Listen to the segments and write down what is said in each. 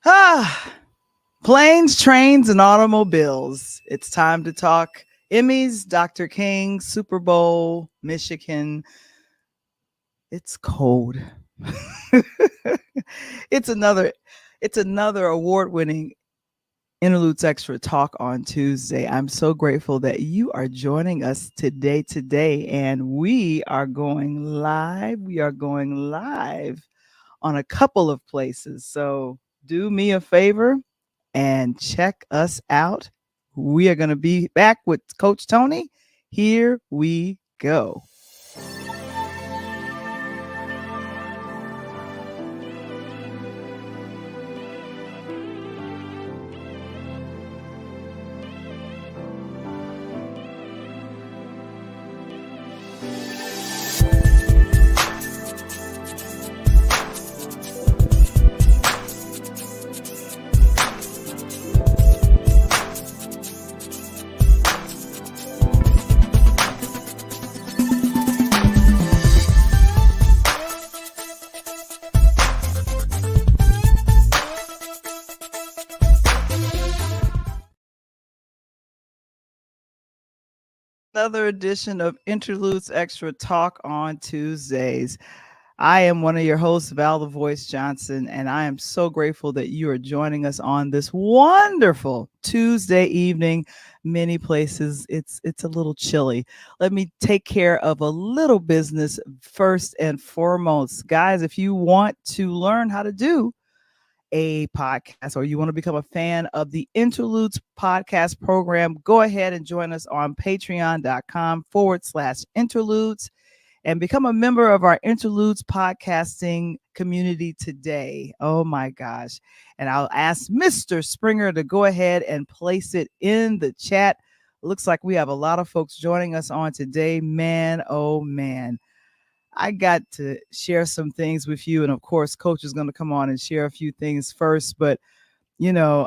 Ah, planes, trains, and automobiles. It's time to talk Emmys, Dr. King, Super Bowl, Michigan. It's cold. it's another it's another award-winning Interludes Extra talk on Tuesday. I'm so grateful that you are joining us today, and we are going live. We are going live on a couple of places. So do me a favor and check us out. We are going to be back with Coach Tony. Here we go. Another edition of Interludes Extra Talk on Tuesdays. I am one of your hosts, Val the Voice Johnson, and I am so grateful that you are joining us on this wonderful Tuesday evening. Many places it's a little chilly. Let me take care of a little business first and foremost. Guys, if you want to learn how to do a podcast or you want to become a fan of the Interludes podcast program, go ahead and join us on patreon.com/interludes and become a member of our Interludes podcasting community today. Oh my gosh. And I'll ask Mr. Springer to go ahead and place it in the chat. Looks like we have a lot of folks joining us on today. Man, oh man. I got to share some things with you. And of course, Coach is going to come on and share a few things first. But, you know,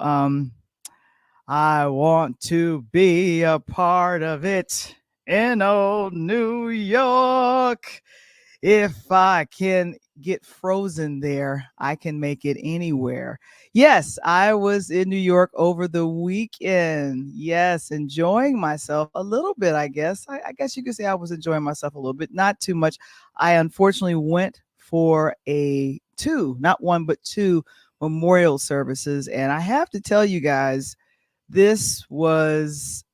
I want to be a part of it in old New York. If I can get frozen there, I can make it anywhere. Yes, I was in New York over the weekend. Yes, enjoying myself a little bit, I guess. I guess you could say I was enjoying myself a little bit, not too much. I unfortunately went for not one, but two memorial services. And I have to tell you guys, this was,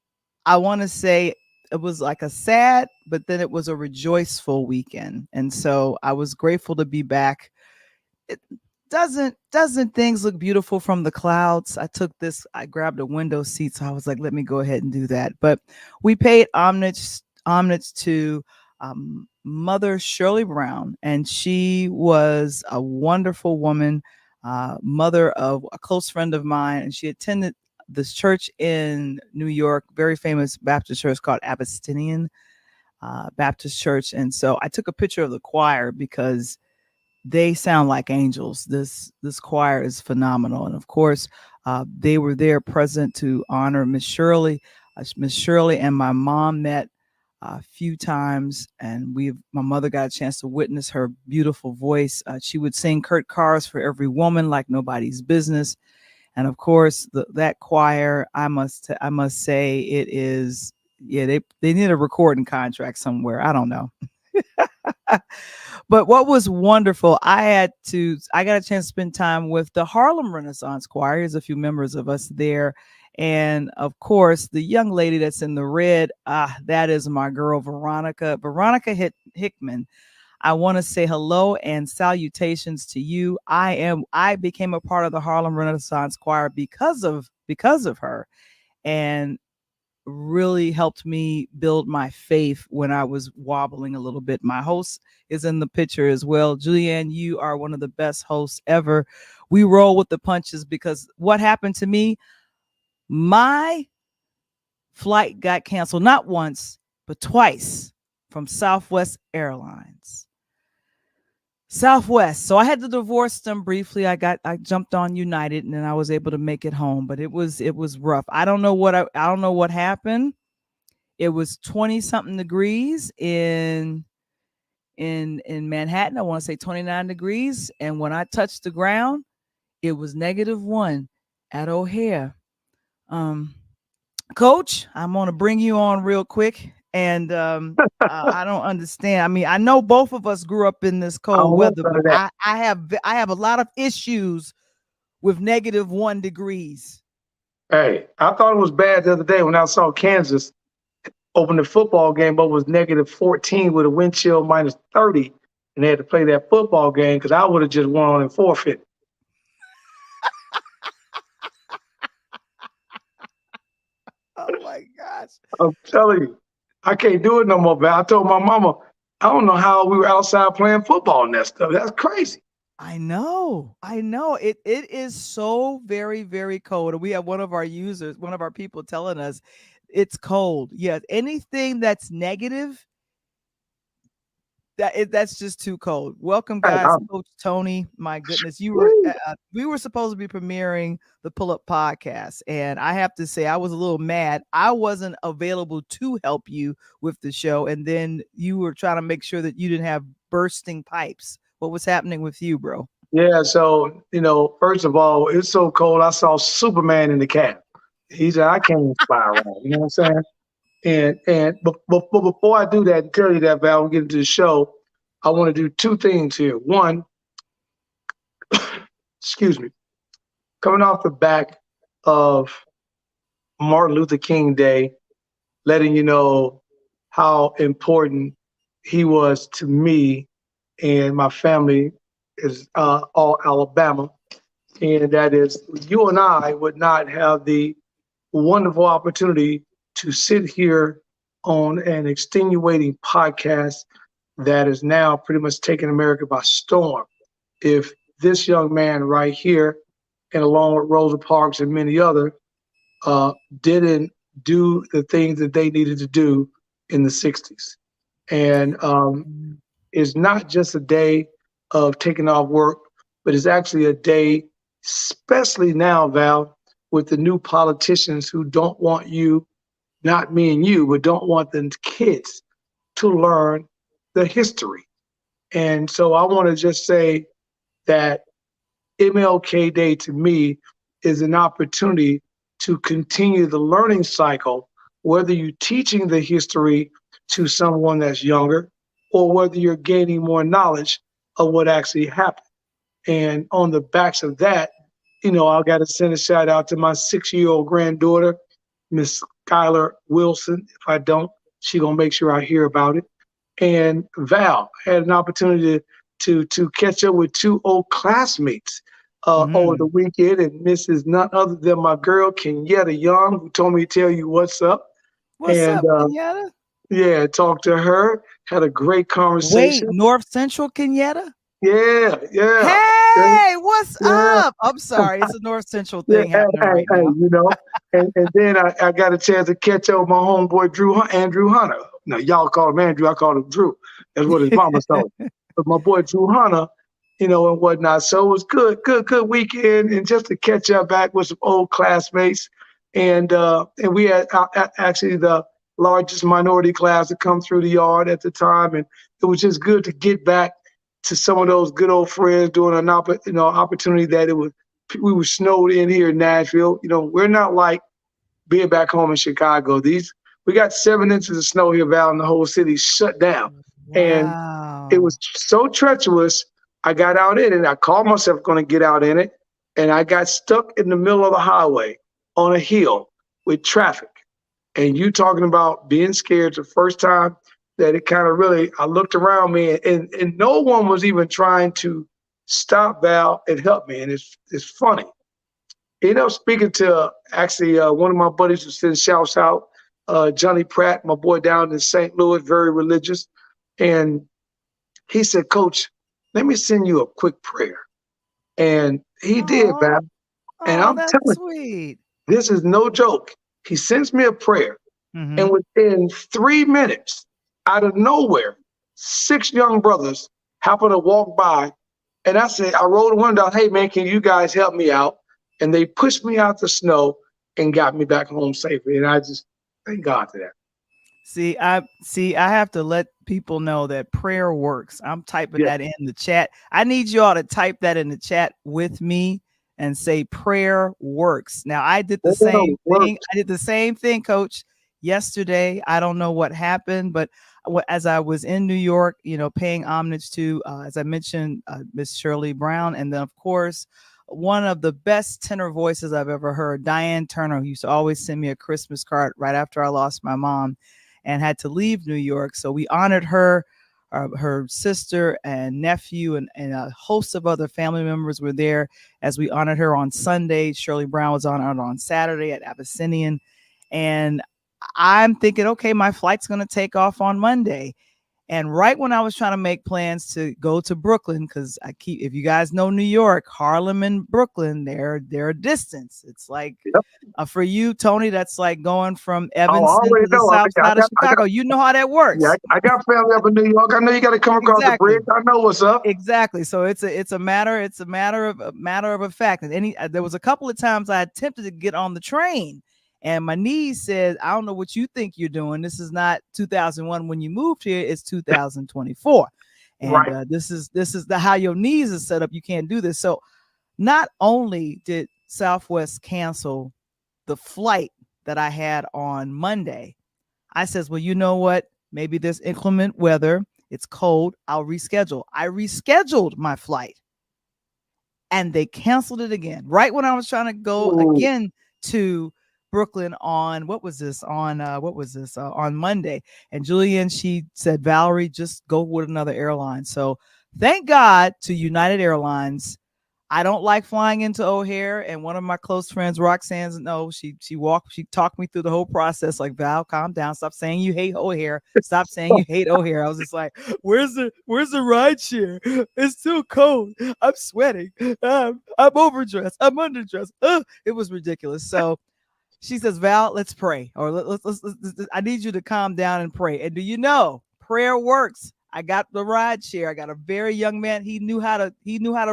I want to say, it was like a sad, but then it was a rejoiceful weekend. And so I was grateful to be back. It doesn't things look beautiful from the clouds? I grabbed a window seat, so I was like, let me go ahead and do that. But we paid homage to Mother Shirley Brown, and she was a wonderful woman, mother of a close friend of mine, and she attended this church in New York, very famous Baptist church called Abyssinian Baptist Church. And so I took a picture of the choir because they sound like angels. This choir is phenomenal. And of course, they were there present to honor Miss Shirley. Miss Shirley and my mom met a few times, and my mother got a chance to witness her beautiful voice. She would sing Kurt Carr's For Every Woman like nobody's business. And of course, that choir, I must say, it is, yeah, they need a recording contract somewhere. I don't know. But what was wonderful, I got a chance to spend time with the Harlem Renaissance Choir. There's a few members of us there. And of course, the young lady that's in the red, that is my girl, Veronica Hickman. I want to say hello and salutations to you. I became a part of the Harlem Renaissance Choir because of her, and really helped me build my faith when I was wobbling a little bit. My host is in the picture as well. Julianne, you are one of the best hosts ever. We roll with the punches because what happened to me, my flight got canceled not once, but twice from Southwest Airlines. Southwest. So I had to divorce them briefly. I jumped on United and then I was able to make it home, but it was rough. I don't know what happened. It was 20 something degrees in Manhattan. I want to say 29 degrees. And when I touched the ground, It was -1 at O'Hare. Um, Coach, I'm going to bring you on real quick. And I don't understand. I mean, I know both of us grew up in this I cold don't want weather, none but of that. I have a lot of issues with -1 degrees. Hey, I thought it was bad the other day when I saw Kansas open the football game, but was -14 with a wind chill -30, and they had to play that football game because I would have just won and forfeit. Oh my gosh. I'm telling you, I can't do it no more, man. I told my mama, I don't know how we were outside playing football and that stuff. That's crazy. I know. I know. It is so very, very cold. And we have one of our users, one of our people telling us it's cold. Yes. Anything that's negative, that's just too cold. Welcome, Hey, guys. Coach Tony. My goodness, woo. we were supposed to be premiering the Pull Up podcast, and I have to say I was a little mad. I wasn't available to help you with the show, and then you were trying to make sure that you didn't have bursting pipes. What was happening with you, bro? Yeah, so first of all, it's so cold. I saw Superman in the cab. He said, "I can't even fly around." You know what I'm saying? But before I do that and tell you that, Val, we get into the show. I want to do two things here. One, excuse me, coming off the back of Martin Luther King Day, letting you know how important he was to me and my family is all Alabama, and that is you and I would not have the wonderful opportunity to sit here on an extenuating podcast that is now pretty much taking America by storm. If this young man right here, and along with Rosa Parks and many other, didn't do the things that they needed to do in the 60s. And it's not just a day of taking off work, but it's actually a day, especially now, Val, with the new politicians who don't want you, not me and you, but don't want the kids to learn the history. And so I want to just say that MLK Day to me is an opportunity to continue the learning cycle, whether you're teaching the history to someone that's younger or whether you're gaining more knowledge of what actually happened. And on the backs of that, I got to send a shout out to my 6-year-old granddaughter, Miss Skylar Wilson. If I don't, she gonna make sure I hear about it. And Val had an opportunity to catch up with two old classmates over the Mm. weekend, and this is none other than my girl Kenyatta Young, who told me to tell you what's up. What's And up, Kenyatta? yeah, talked to her, had a great Wait, conversation. North Central Kenyatta? Yeah, yeah, yeah, Hey, what's yeah. up? I'm sorry. It's a North Central Yeah, thing happening right hey, now. and then I got a chance to catch up with my homeboy Andrew Hunter. Now y'all call him Andrew, I call him Drew. That's what his mama told me. But my boy Drew Hunter, and whatnot. So it was good weekend, and just to catch up back with some old classmates, and we had actually the largest minority class to come through the yard at the time, and it was just good to get back to some of those good old friends during an opportunity that it was we were snowed in here in Nashville. We're not like being back home in Chicago. We got 7 inches of snow here, Val, and the whole city shut down. And it was Wow. so treacherous. I got out in it. I called myself going to get out in it, and I got stuck in the middle of the highway on a hill with traffic. And you talking about being scared the first time that it kind of really, I looked around me and no one was even trying to stop Val and help me. And it's funny. Speaking to actually one of my buddies who sends shouts out, Johnny Pratt, my boy down in St. Louis, very religious. And he said, Coach, let me send you a quick prayer. And he did, Oh, Val. And oh, I'm that's telling sweet. you, this is no joke. He sends me a prayer. And Mm-hmm. within 3 minutes, out of nowhere, 6 young brothers happened to walk by. And I rolled the window down, hey, man, can you guys help me out? And they pushed me out the snow and got me back home safely. And I just thank God for that. I have to let people know that prayer works. I'm typing Yeah. that in the chat. I need you all to type that in the chat with me. and say prayer works. Now, I did the Prayer same thing. works. I did the same thing, Coach, yesterday. I don't know what happened, but as I was in New York, paying homage to, as I mentioned, Miss Shirley Brown, and then of course, one of the best tenor voices I've ever heard, Diane Turner, who used to always send me a Christmas card right after I lost my mom and had to leave New York. So we honored her sister and nephew, and a host of other family members were there as we honored her on Sunday. Shirley Brown was honored on Saturday at Abyssinian. And I'm thinking, okay, my flight's going to take off on Monday. And right when I was trying to make plans to go to Brooklyn, because if you guys know New York, Harlem and Brooklyn, they're a distance. It's like, Yep. for you, Tony, that's like going from Oh, I Evanston already to the know. south I side of got, I got, Chicago. You know how that yeah, works. I got family up in New York. I know you got to come across the bridge. Exactly. I know what's up. Exactly. So it's a matter of a fact. And there was a couple of times I attempted to get on the train, and my niece said, "I don't know what you think you're doing. This is not 2001 when you moved here. It's 2024, and Right. this is how your knees is set up. You can't do this." So not only did Southwest cancel the flight that I had on Monday, I says, "Well, you know what? Maybe there's inclement weather. It's cold. I'll reschedule." I rescheduled my flight, and they canceled it again. Right when I was trying to go Ooh, again to Brooklyn on on Monday. And Julian, she said, "Valerie, just go with another airline." So thank God to United Airlines. I don't like flying into O'Hare, and one of my close friends, Roxanne, no, she talked me through the whole process. Like, Val, calm down. Stop saying you hate O'Hare. Stop saying you hate O'Hare. I was just like, where's the ride share? It's too cold. I'm sweating. I'm overdressed. I'm underdressed. It was ridiculous. So she says, "Val, let's pray, or I need you to calm down and pray." And do you know, prayer works. I got the ride share. I got a very young man. He knew how to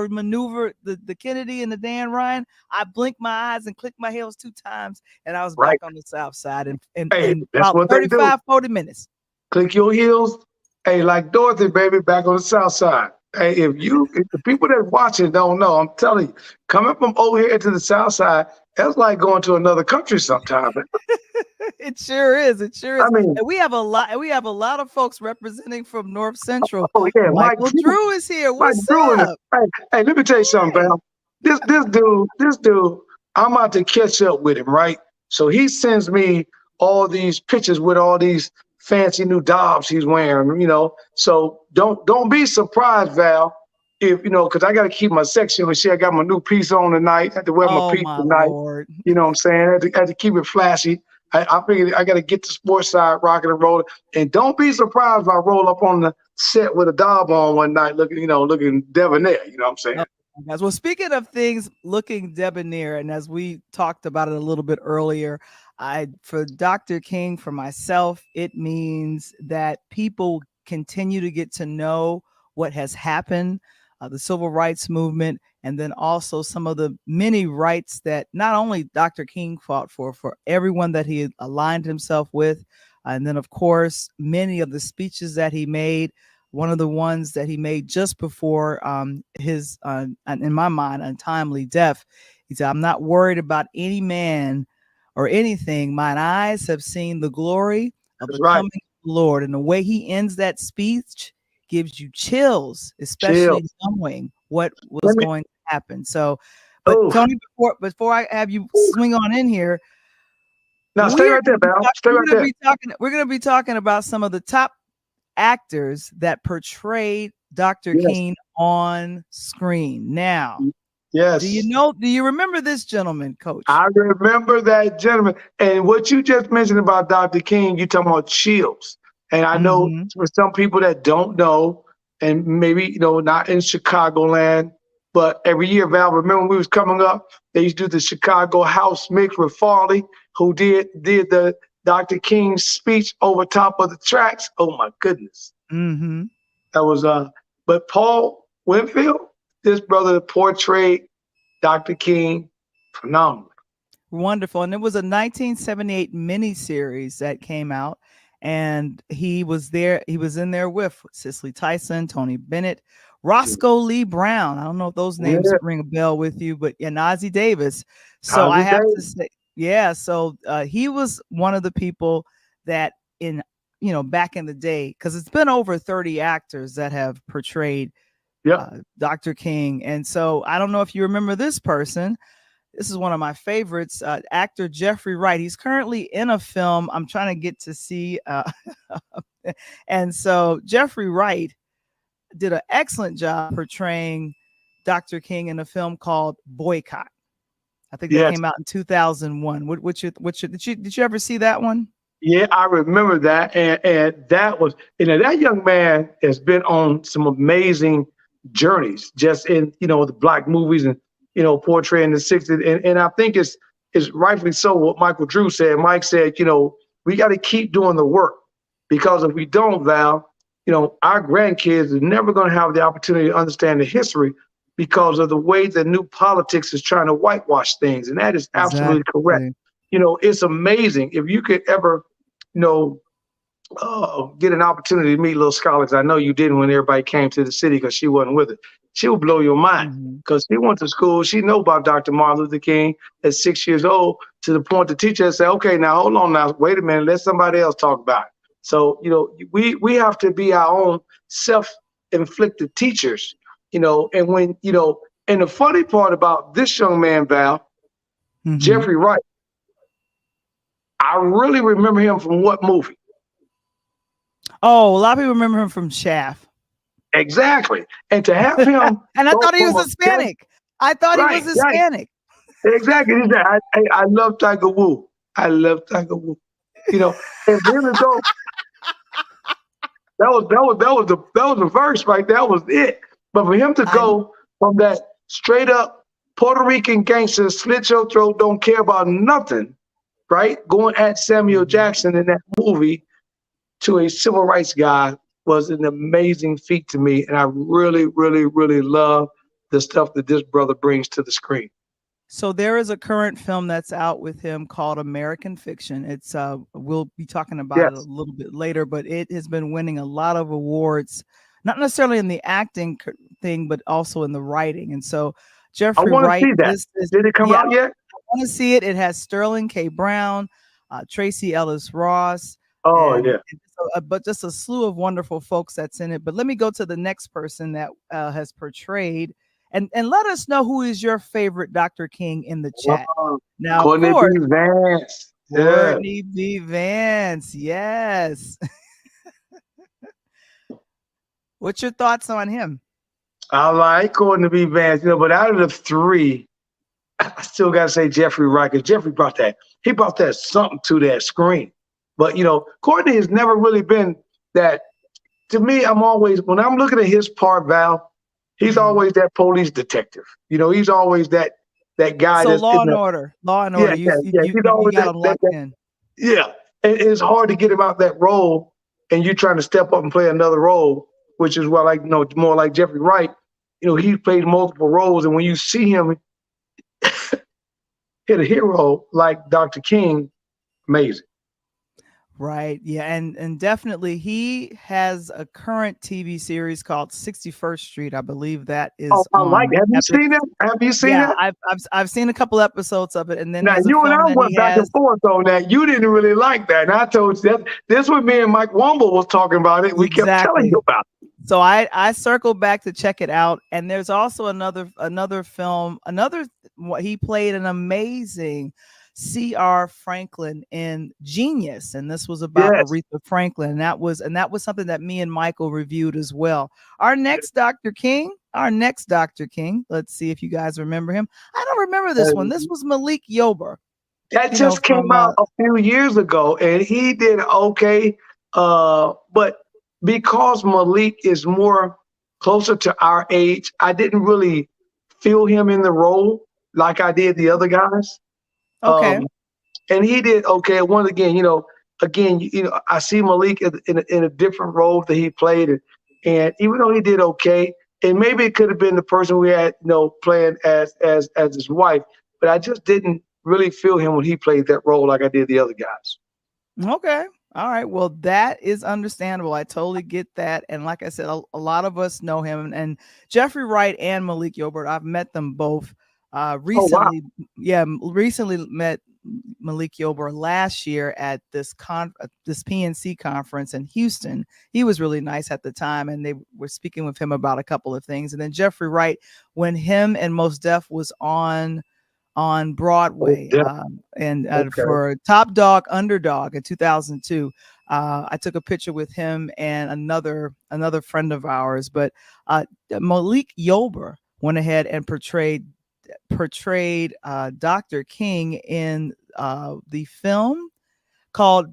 maneuver the Kennedy and the Dan Ryan. I blinked my eyes and clicked my heels 2 times, and I was back right. on the south side Hey, in that's about what they do. 35-40 minutes. Click your heels. Hey, like Dorothy, baby, back on the south side. Hey, if the people that watching don't know, I'm telling you, coming from over here to the south side, that's like going to another country sometimes. It sure is. It sure I is. mean, And we have a lot. And we have a lot of folks representing from North Central. oh yeah, Michael Drew is here. Mike What's Drew, up? hey, let me tell you something, Hey. Val. This dude, I'm about to catch up with him, right? So he sends me all these pictures with all these fancy new Dobbs he's wearing. So don't be surprised, Val, if because I got to keep my section. But see, I got my new piece on tonight. I had to wear my Oh piece my tonight. Lord. You know what I'm saying? I had to keep it flashy. I figured I got to get the sports side rocking and rolling. And don't be surprised if I roll up on the set with a Dobb on one night, looking debonair. You know what I'm saying? Oh, guys. Well, speaking of things looking debonair, and as we talked about it a little bit earlier, for Dr. King, for myself, it means that people continue to get to know what has happened, the civil rights movement, and then also some of the many rights that not only Dr. King fought for everyone that he aligned himself with, and then of course many of the speeches that he made. One of the ones that he made just before his, in my mind, untimely death. He said, "I'm not worried about any man or anything. Mine eyes have seen the glory of That's the right. coming of the Lord." And the way he ends that speech gives you chills, Chill. especially knowing what was Let me. going to happen. So, but Oh, Tony, before I have you swing on in here, now stay right there, Val. Stay right there. we're going to be talking about some of the top actors that portrayed Dr. Yes. King on screen. Now, Yes. do you remember this gentleman, Coach? I remember that gentleman. And what you just mentioned about Dr. King, you talking about chills. And I know Mm-hmm. for some people that don't know, and maybe, not in Chicagoland, but every year, Val, remember when we was coming up, they used to do the Chicago House mix with Farley, who did the Dr. King's speech over top of the tracks. Oh my goodness. Mm-hmm. That was but Paul Winfield, this brother portrayed Dr. King phenomenal. Wonderful. And it was a 1978 miniseries that came out. And he was there. He was in there with Cicely Tyson, Tony Bennett, Roscoe Lee Brown. I don't know if those names Yeah, ring a bell with you, but yeah, Nazi Davis. So I Ozzy have to Davis. say, yeah. So he was one of the people that in back in the day, because it's been over 30 actors that have portrayed Yep. Dr. King, and so I don't know if you remember this person. This is one of my favorites, actor Jeffrey Wright. He's currently in a film. I'm trying to get to see, and so Jeffrey Wright did an excellent job portraying Dr. King in a film called Boycott. I think that Yes. came out in 2001. Did you ever see that one? Yeah, I remember that, and that was, that young man has been on some amazing journeys, just in the black movies, and portraying the '60s, and I think it's rightfully so what Michael Drew said. Mike said, we got to keep doing the work, because if we don't, Val, our grandkids are never going to have the opportunity to understand the history because of the way the new politics is trying to whitewash things, and that is absolutely correct. Exactly. It's amazing if you could ever you know, get an opportunity to meet little scholars. I know you didn't when everybody came to the city because she wasn't with it. She will blow your mind Mhm. because she went to school. She know about Dr. Martin Luther King at 6 years old, to the point the teacher said, okay, now hold on now, wait a minute, let somebody else talk about it. So, we have to be our own self-inflicted teachers, and and the funny part about this young man, Val, Mhm. Jeffrey Wright, I really remember him from what movie? Oh, a lot of people remember him from Shaft. Exactly. And to have him And I go thought he from was a death, Hispanic. I thought he was right, right, Hispanic. exactly. He said, I love Tiger Woo. I love Tiger Woo. And for him to go, that was the verse right there. That was it. But for him to I go from that straight up Puerto Rican gangster, slit your throat, don't care about nothing, right? Going at Samuel Mhm. Jackson in that movie, to a civil rights guy, was an amazing feat to me. And I really, really, really love the stuff that this brother brings to the screen. So there is a current film that's out with him called American Fiction. It's we'll be talking about it a Yes. little bit later, but it has been winning a lot of awards, not necessarily in the acting thing, but also in the writing. And so I Jeffrey want to Wright, see that. this is Did it come yeah, out yet? I want to see it. It has Sterling K. Brown, Tracy Ellis Ross, Oh, and yeah. but just a slew of wonderful folks that's in it. But let me go to the next person that has portrayed and let us know who is your favorite Dr. King in the chat. Wow. Now, of Courtney B. course, Vance. Yeah. Courtney B. Vance. Yes. What's your thoughts on him? I like Courtney B. Vance, but out of the three, I still got to say Jeffrey Wright, because Jeffrey he brought that something to that screen. But, Courtney has never really been that. To me, when I'm looking at his part, Val, he's Mhm. always that police detective. He's always that guy So that's in the, Law and yeah, order. You yeah, you yeah. you He's you always got him locked that in. yeah. And it's hard to get him out that role, and you trying to step up and play another role, which is why, like, more like Jeffrey Wright. He played multiple roles, and when you see him hit a hero like Dr. King, amazing. Right. Yeah. And definitely he has a current TV series called 61st Street. I believe that Oh, is I like on it. Have you Epic. seen that? Have you seen Yeah, that? I've seen a couple episodes of it, and then Now, there's a you and film I that went he back and has. forth on that. You didn't really like that. And I told you that this was me and Mike Womble was talking about it. We kept telling Exactly. you about it. So I circled back to check it out, and there's also another film, what he played an amazing C.R. Franklin in Genius, and this was about Yes. Aretha Franklin, and that was something that me and Michael reviewed as well. Our next Dr. King. Let's see if you guys remember him. I don't remember this one. This And was Malik Yober, that just came from out a few years ago, and he did okay. But because Malik is more closer to our age, I didn't really feel him in the role like I did the other guys. okay. Um, and he did okay. Once again, I see Malik in a different role that he played, and even though he did okay, and maybe it could have been the person we had, playing as his wife, but I just didn't really feel him when he played that role like I did the other guys. Okay. All right. Well, that is understandable. I totally get that. And like I said, a lot of us know him. And Jeffrey Wright and Malik Yober, I've met them both Oh wow. recently. Yeah, recently met Malik Yober last year at this PNC conference in Houston. He was really nice at the time, and they were speaking with him about a couple of things. And then Jeffrey Wright, when him and Mos Def was on Oh, Broadway, and okay. for Top Dog Underdog in 2002. I took a picture with him and another friend of ours, but Malik Yober went ahead and portrayed Dr. King in the film called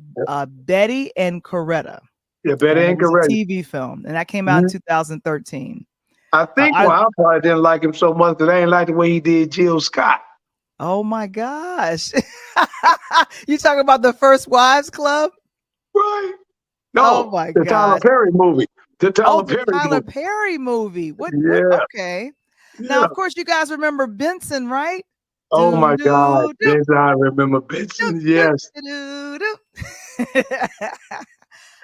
Betty and Coretta, Yeah, better and it ain't was a correct. TV film, and that came out in Mhm. 2013. I think I why I probably didn't like him so much because I ain't like the way he did Jill Scott. Oh my gosh, you talking about the First Wives Club? Right? Oh No, my the Tyler gosh. Perry movie. The Oh, Tyler the Perry Tyler movie. Perry movie. What Yeah, okay. Now, yeah. of course, you guys remember Benson, right? Oh Do my God. do do Benson, I remember do Benson. do Yes. do do.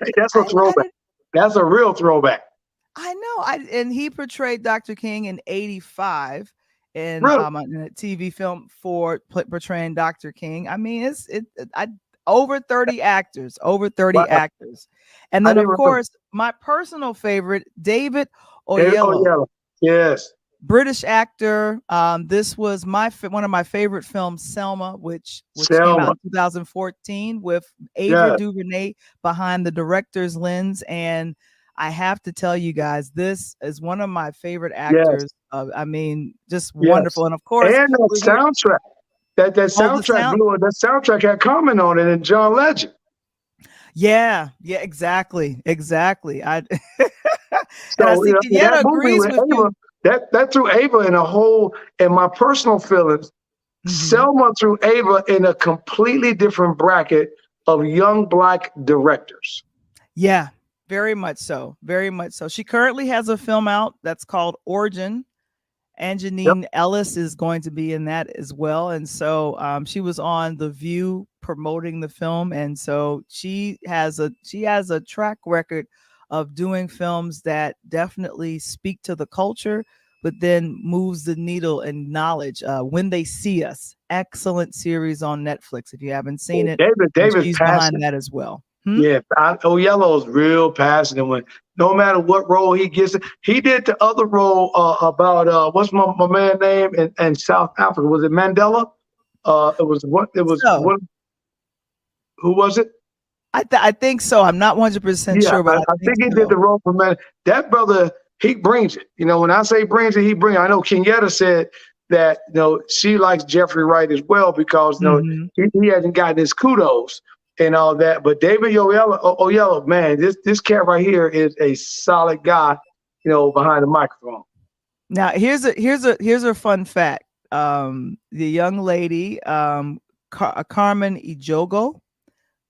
Hey, that's a I throwback. did That's a real throwback. I know. And he portrayed Dr. King in '85 Really? in a TV film for portraying Dr. King. I mean, I over 30 actors, over 30 Wow. actors. And I then didn't of remember. course, my personal favorite, David David Oyelowo, Oyelowo. Yes. British actor. This was one of my favorite films, Selma, which came out Selma. in 2014 with Ava Yes. DuVernay behind the director's lens. And I have to tell you guys, this is one of my favorite Yes. actors. I mean, just Yes. wonderful. And of course, And that we're here. soundtrack. That Oh, the soundtrack sound. blew it. That soundtrack had comment on it in John Legend. Yeah, yeah, exactly, exactly. And I So, see and that Kenyatta movie agrees with with Ava, you. that threw Ava in a whole, in my personal feelings, Hmm. Selma threw Ava in a completely different bracket of young black directors. Yeah, very much so. Very much so. She currently has a film out that's called Origin, and Yep. Janine Ellis is going to be in that as well. And so she was on The View promoting the film, and so she has a track record of doing films that definitely speak to the culture, but then moves the needle in knowledge. When They See Us, excellent series on Netflix. If you haven't seen it, David's she's behind passionate. that as well. Hmm? Yeah, Yellow's real passionate when no matter what role he gets, he did the other role about what's my man name in South Africa? Was it Mandela? It was what? It was So what? Who was it? I think so. I'm not 100% Yeah, sure, but I I think think he did so. the role for man. That brother, he brings it. You know, when I say brings it, he brings it. I know Kenyatta said that, she likes Jeffrey Wright as well because, Hmm. he hasn't gotten his kudos and all that. But David Oyelowo, man, this cat right here is a solid guy, behind the microphone. Now here's a fun fact. The young lady, Carmen Ijogo,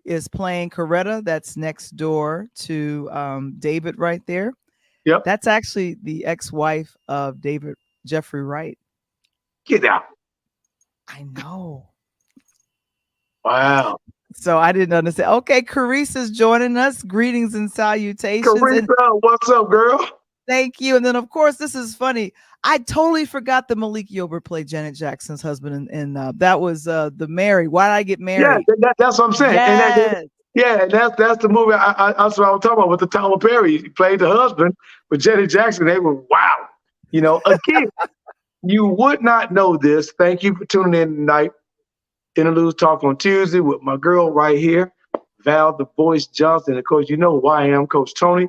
is playing Coretta. That's next door to David right there. Yep. That's actually the ex-wife of David Jeffrey Wright. Get out. I know. Wow. So I didn't understand. Okay, Carisa's joining us. Greetings and salutations. And Carissa, what's up, girl? thank you. And then, of course, this is funny. I totally forgot that Malik Yober played Janet Jackson's husband, and that was the Mary. Why did I get Yeah, married? that's what I'm saying. And Yes. yeah, that's the movie. That's what I was talking about with the Tyler Perry. He played the husband with Janet Jackson. They were wow. Again, you would not know this. Thank you for tuning in tonight. Interludes Talk on Tuesday with my girl right here, Val the Voice Johnson. Of course, you know who I am, Coach Tony.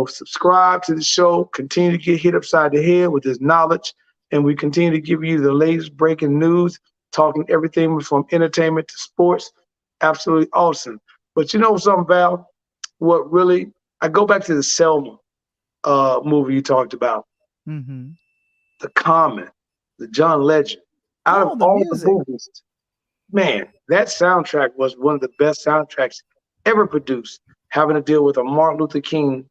Subscribe to the show. Continue to get hit upside the head with this knowledge, and we continue to give you the latest breaking news, talking everything from entertainment to sports. Absolutely awesome. But you know something, Val? What really? I go back to the Selma movie you talked about, Hmm. the Common, the John Legend. Out of Oh, the all the music. movies, man, that soundtrack was one of the best soundtracks ever produced, having to deal with a Martin Luther King,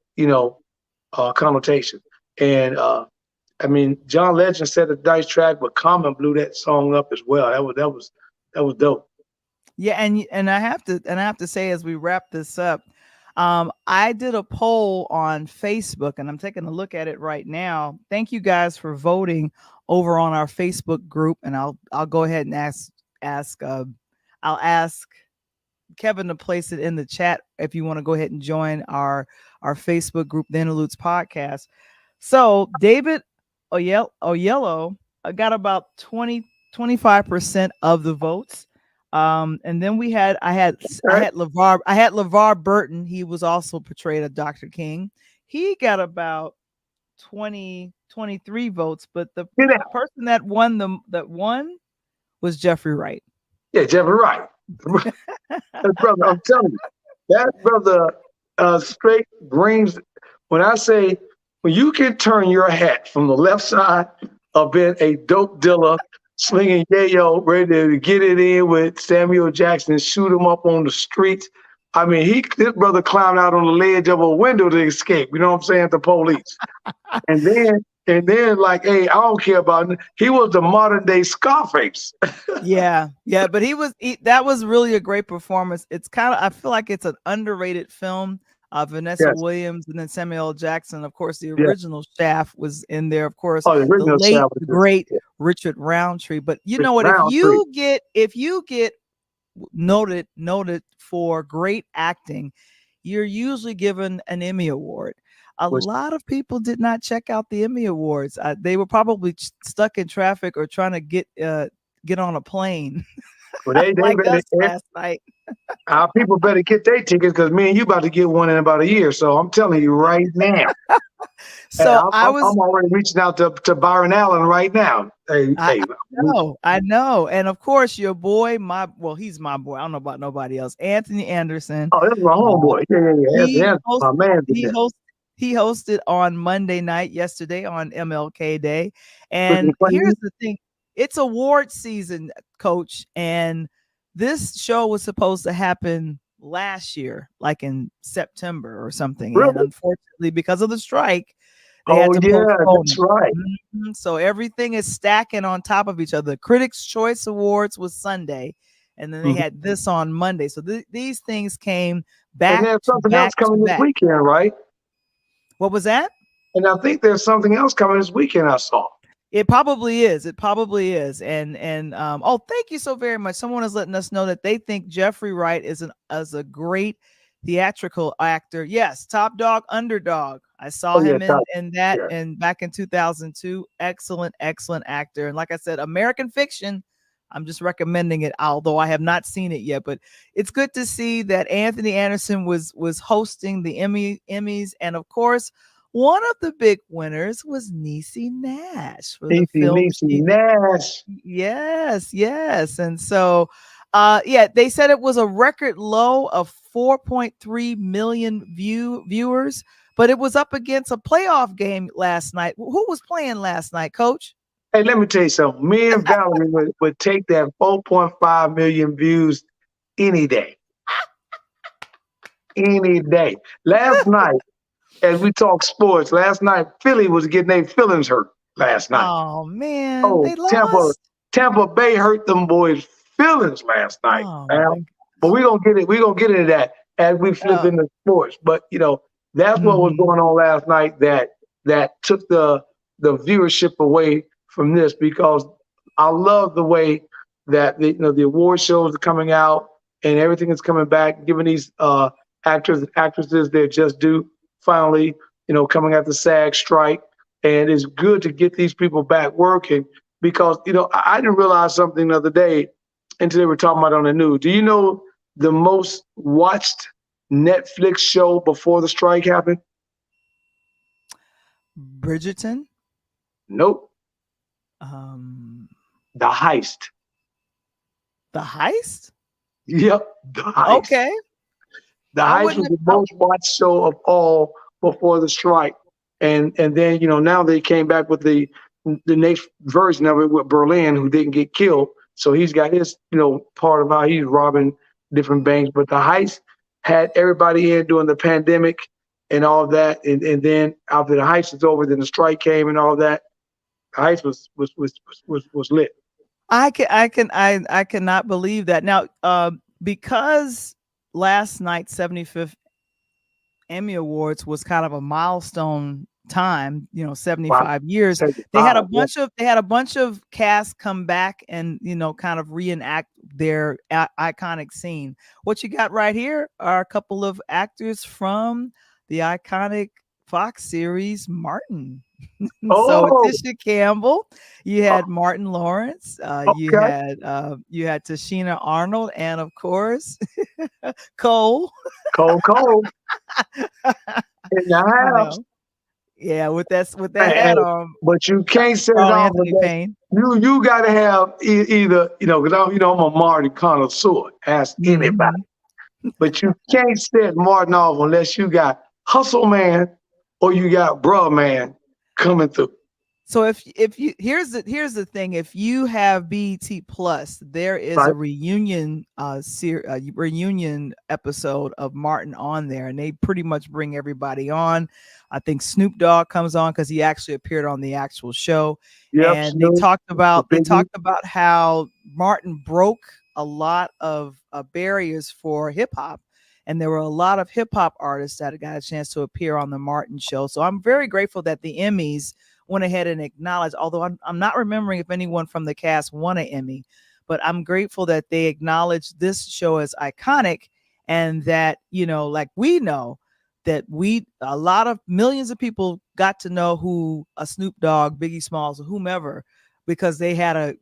connotation. And I mean, John Legend said a nice track, but Common blew that song up as well. That was dope. Yeah, and I have to say as we wrap this up, I did a poll on Facebook, and I'm taking a look at it right now. Thank you guys for voting over on our Facebook group, and I'll go ahead and ask I'll ask Kevin to place it in the chat if you want to go ahead and join our Facebook group, the Interludes Podcast. So David Oyello got about 25% of the votes. And then All right. I had LeVar Burton. He was also portrayed as Dr. King. He got about 23 votes, but the Get out. person that won was Jeffrey Wright. Yeah, Jeffrey Wright. That brother, I'm telling you, that brother straight brings. When I say, when you can turn your hat from the left side of being a dope dealer, slinging yayo, ready to get it in with Samuel Jackson, shoot him up on the streets. I mean, this brother climbed out on the ledge of a window to escape. You know what I'm saying? The police, and then like, hey, I don't care about it. He was the modern day Scarface. Yeah, yeah, but that was really a great performance. It's kind of I feel like it's an underrated film. Vanessa Yes, Williams and then Samuel L. Jackson. Of course, the yes. original Shaft was in there. Of course, Oh, the the original late, sound was the just great yeah, Richard Roundtree. But you Rich know what? Roundtree. If you get noted for great acting, you're usually given an Emmy award. A Was lot of people did not check out the Emmy awards. They were probably stuck in traffic or trying to get on a plane well, like us last night. our people better get their tickets because me and you about to get one in about a year. So I'm telling you right now. Hey, So I'm already reaching out to Byron Allen right now. Hey, I hey, I know, and of course your boy, he's my boy. I don't know about nobody else. Anthony Anderson. oh, that's my Uh, homeboy. Yeah, yeah, yeah. he That's host, my man in he there. host he hosted on Monday night yesterday on MLK Day. Listen, And funny, here's the thing: it's award season, Coach, and this show was supposed to happen last year, like in September or something. And really? unfortunately, because of the strike, they had Oh, to yeah, postpone that's it. right. So everything is stacking on top of each other. Critics' Choice Awards was Sunday, and then they Mhm. had this on Monday. So these things came And back there's to something else back to coming this back. weekend, right? What was that? And I think there's something else coming this weekend. I saw. It probably is. It probably is. And oh, thank you so very much. Someone is letting us know that they think Jeffrey Wright is a great theatrical actor. Yes, Top Dog Underdog. I saw Oh yeah, him in that yeah. and back in 2002. Excellent, excellent actor. And like I said, American Fiction. I'm just recommending it, although I have not seen it yet. But it's good to see that Anthony Anderson was hosting the Emmys, and of course, one of the big winners was Niecy Nash for the film Niecy Nash. yes, yes. And so yeah, they said it was a record low of 4.3 million viewers, but it was up against a playoff game last night. Who was playing last night, Coach? Hey, let me tell you something. Me and Valerie would take that 4.5 million views any day. Any day. Last night, as we talk sports, last night Philly was getting their feelings hurt last night. Oh man, Oh, they Tampa, lost. Tampa Bay hurt them boys' feelings last night, Oh my man. But we're gonna get it, we're gonna get into that as we flip god. into sports. But that's what was Mhm. going on last night that took the viewership away from this because I love the way that the award shows are coming out and everything is coming back, giving these actors and actresses their just due. Finally, coming out the SAG strike, and it's good to get these people back working because I didn't realize something the other day until they were talking about it on the news. Do you know the most watched Netflix show before the strike happened? Bridgerton. Nope. Um, The Heist. the Heist. Yep, The Heist. Okay, The I Heist wouldn't was have. the most watched show of all before the strike, and then now they came back with the next version of it with Berlin, who didn't get killed. So he's got his part of how he's robbing different banks. But the Heist had everybody in during the pandemic and all of that, and then after the Heist was over, then the strike came and all of that. The Heist was lit. I cannot believe that. Now, because last night's 75th Emmy Awards was kind of a milestone time, 75 years. Take it They had a five. Yeah. bunch of casts come back and, kind of reenact their iconic scene. What you got right here are a couple of actors from the iconic Fox series Martin. So Oh, Tisha Campbell, you had Martin Lawrence, okay. you had Tashina Arnold, and of course Cole. Cold, cold in the you house. know, yeah, with that Hey, hat on, but you can't set it Carl off Anthony unless Payne. you got to have either, because I'm a Marty connoisseur. Ask anybody. Mhm. But you can't set Martin off unless you got Hustle Man or you got Bruh Man coming through. So if you here's the thing, if you have BET Plus, there is a Right? reunion episode of Martin on there, and they pretty much bring everybody on. I think Snoop Dogg comes on because he actually appeared on the actual show, Yep, and they Snoop, talked about they Biggie. talked about how Martin broke a lot of barriers for hip hop. And there were a lot of hip hop artists that got a chance to appear on the Martin show. So I'm very grateful that the Emmys went ahead and acknowledged, although I'm not remembering if anyone from the cast won an Emmy, but I'm grateful that they acknowledged this show as iconic, and that, like we know that a lot of millions of people got to know who a Snoop Dogg, Biggie Smalls, or whomever, because they had a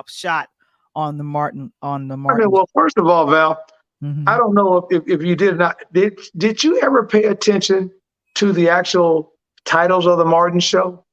shot on the Martin I mean, well, first of all, Val, I Mhm. don't know if you did not did you ever pay attention to the actual titles of the Martin show?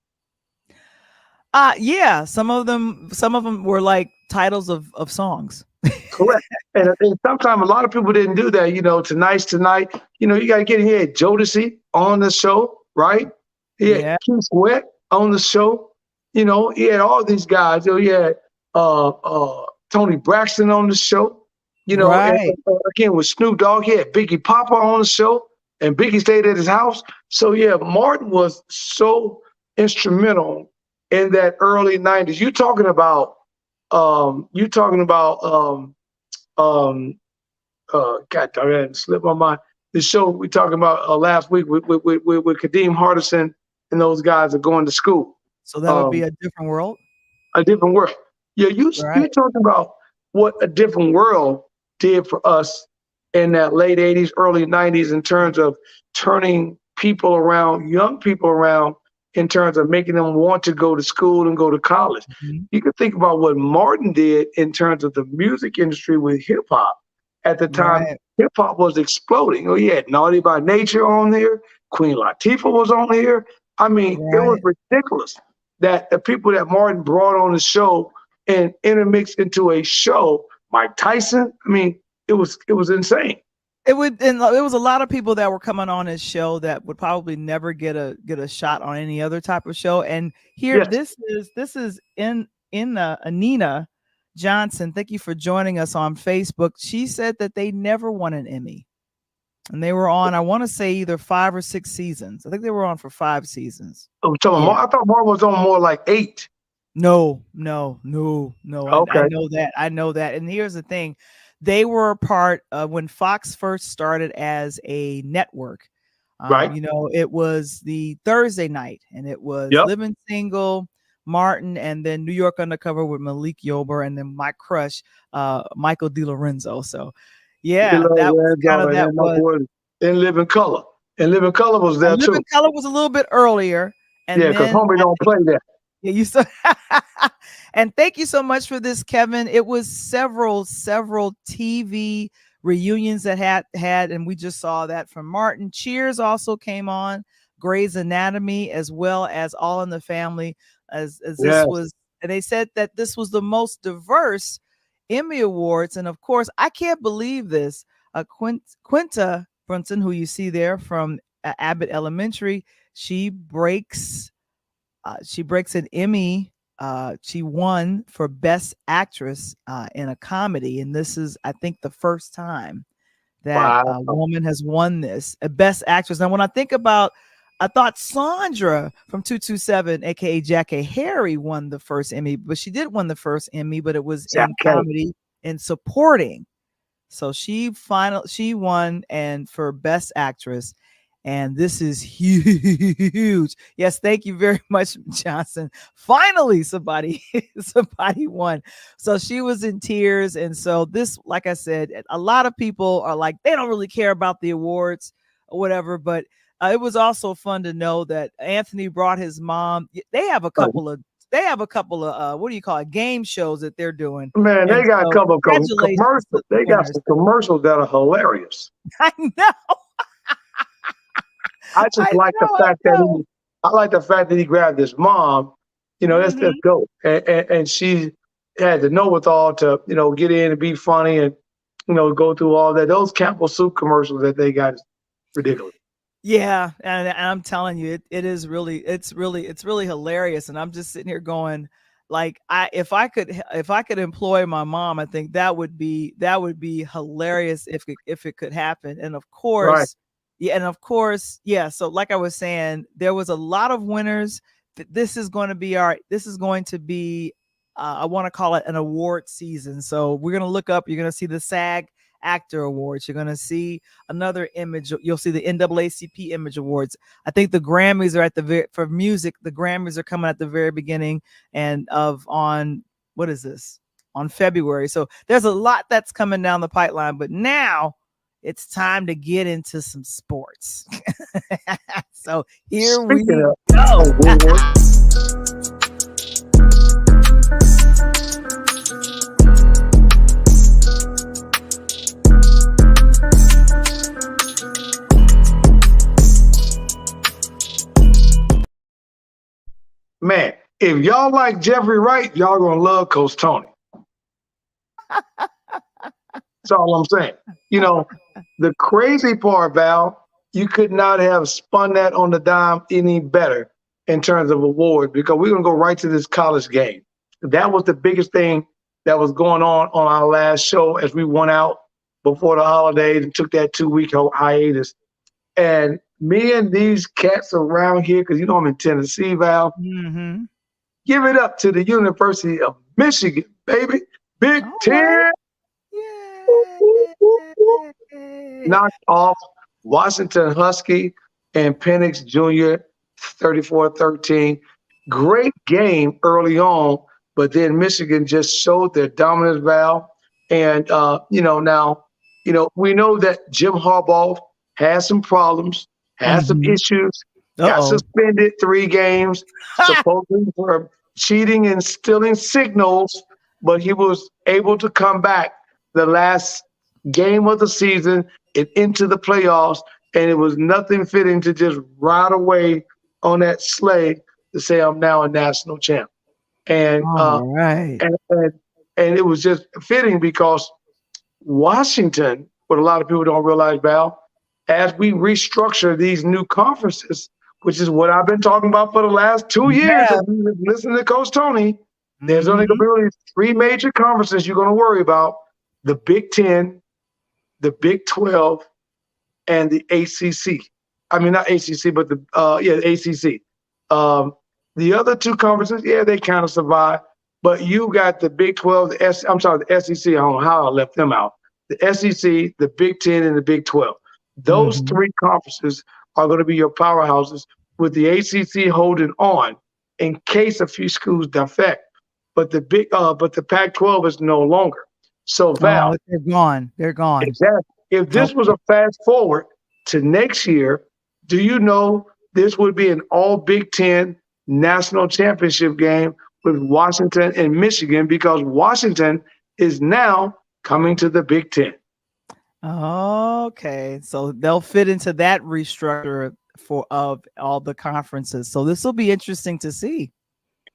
Yeah, some of them were like titles of songs. Correct. And sometimes a lot of people didn't do that. Tonight's tonight. You got to get here. Jodeci on the show, right? He had Yeah, Keith Sweat on the show. He had all these guys. He had Tony Braxton on the show. And right. again with Snoop Dogg, he had Biggie Papa on the show, and Biggie stayed at his house. So yeah, Martin was so instrumental in that early '90s. You talking about God darn it, it slipped my mind. The show we talking about last week with Kadeem Hardison and those guys are going to school. So that would be Um, a different world, a different world. Yeah, you right? talking about what a different world did for us in that late '80s, early '90s in terms of turning people around, young people around, in terms of making them want to go to school and go to college. Mhm. You can think about what Martin did in terms of the music industry with hip hop. At the time, Right, hip hop was exploding. Oh, you had Naughty by Nature on there, Queen Latifah was on here. I mean, it was right. ridiculous that the people that Martin brought on the show and intermixed into a show, Mike Tyson. I mean, it was insane. And there was a lot of people that were coming on his show that would probably never get a shot on any other type of show. And here, Yes. this is in Anina Johnson. Thank you for joining us on Facebook. She said that they never won an Emmy, and they were on, I want to say, either 5 or 6 seasons. I think they were on for 5 seasons. Yeah. I thought Martin was on more like 8. No, no, no, no. I Okay. know that. I know that. And here's the thing. They were a part of when Fox first started as a network. Right. It was the Thursday night, and it was Yep. Living Single, Martin, and then New York Undercover with Malik Yober, and then my crush, Michael DiLorenzo. So yeah, that was kind of And that then my was boy in Living Color. And Living Color was and there Living too. Color was a little bit earlier. Yeah, And because then homie I don't play that. Yeah, you so and thank you so much for this, Kevin. It was several TV reunions that had, and we just saw that from Martin. Cheers also came on, Grey's Anatomy, as well as All in the Family, as this Yes. was, and they said that this was the most diverse Emmy Awards. And of course, I can't believe this. Quinta Brunson, who you see there from Abbott Elementary, she breaks an Emmy. She won for Best Actress in a comedy, and this is, I think, the first time that Wow. a woman has won this, a Best Actress. Now, when I thought Sandra from 227, aka Jackie Harry, won the first Emmy, but she did win the first Emmy, but it was in Jack K. comedy and supporting. So she won and for best actress. And this is huge. Yes, thank you very much, Johnson. Finally, somebody somebody won. So she was in tears. And so this, like I said, a lot of people are like, they don't really care about the awards or whatever. But it was also fun to know that Anthony brought his mom. They have a couple of what do you call it, game shows that they're doing. Man, they And got a so couple of congratulations to commercials. the They got winners. some commercials that are hilarious. I know, I just like the I fact that know. I like the fact that he grabbed his mom. That's Hmm. dope. And she had the know-with-all to get in and be funny and go through all that. Those Campbell soup commercials that they got is ridiculous. Yeah, and I'm telling you, it is really, it's really hilarious. And I'm just sitting here going, like, if I could employ my mom, I think that would be hilarious if it could happen. And of Right. course, yeah, and of course, yeah. So like I was saying, there was a lot of winners. This is going to be our. This is going to be. I want to call it an award season. So we're gonna look up. You're gonna see the SAG Actor Awards. You're gonna see another image. You'll see the NAACP Image Awards. I think the Grammys are at the for music. The Grammys are coming at the very beginning and of on what is this on February. So there's a lot that's coming down the pipeline. But now it's time to get into some sports. So here Speaking we of go. awards, man, if y'all like Jeffrey Wright, y'all gonna love Coach Tony. That's all I'm saying. You know, the crazy part, Val, you could not have spun that on the dime any better in terms of awards because we're gonna go right to this college game. That was the biggest thing that was going on our last show as we went out before the holidays and took that 2 week hiatus. And me and these cats around here, because I'm in Tennessee, Val, Hmm. give it up to the University of Michigan, baby. Big All right. Ten. Whoop, whoop, whoop, whoop. Yay. Knocked off Washington Husky and Penix Jr. 34-13. Great game early on, but then Michigan just showed their dominance, Val. And now, we know that Jim Harbaugh has some problems, has some Hmm. issues, got Uh-oh. suspended 3 games, supposedly for cheating and stealing signals, but he was able to come back the last game of the season and into the playoffs, and it was nothing fitting to just ride away on that sleigh to say I'm now a national champ. And uh, All right. and and, and it was just fitting because Washington, what a lot of people don't realize, Val, as we restructure these new conferences, which is what I've been talking about for the last 2 years, if Yeah. you listen to Coach Tony, there's only going to Hmm. be really 3 major conferences you're going to worry about: the Big Ten, the Big 12, and the ACC. I mean, not ACC, but the ACC. Um, the other two conferences, yeah, they kind of survive. But you got the Big 12, I'm sorry, the SEC. I don't know how I left them out. The SEC, the Big 10, and the Big 12. Those Hmm. three conferences are going to be your powerhouses, with the ACC holding on in case a few schools defect. But the Pac-12 is no longer. So Val, Oh, they're gone. They're gone. exactly. If this was Okay. a fast forward to next year, do you know this would be an all Big Ten national championship game with Washington and Michigan because Washington is now coming to the Big Ten. Okay. So they'll fit into that restructure for of all the conferences. So this will be interesting to see.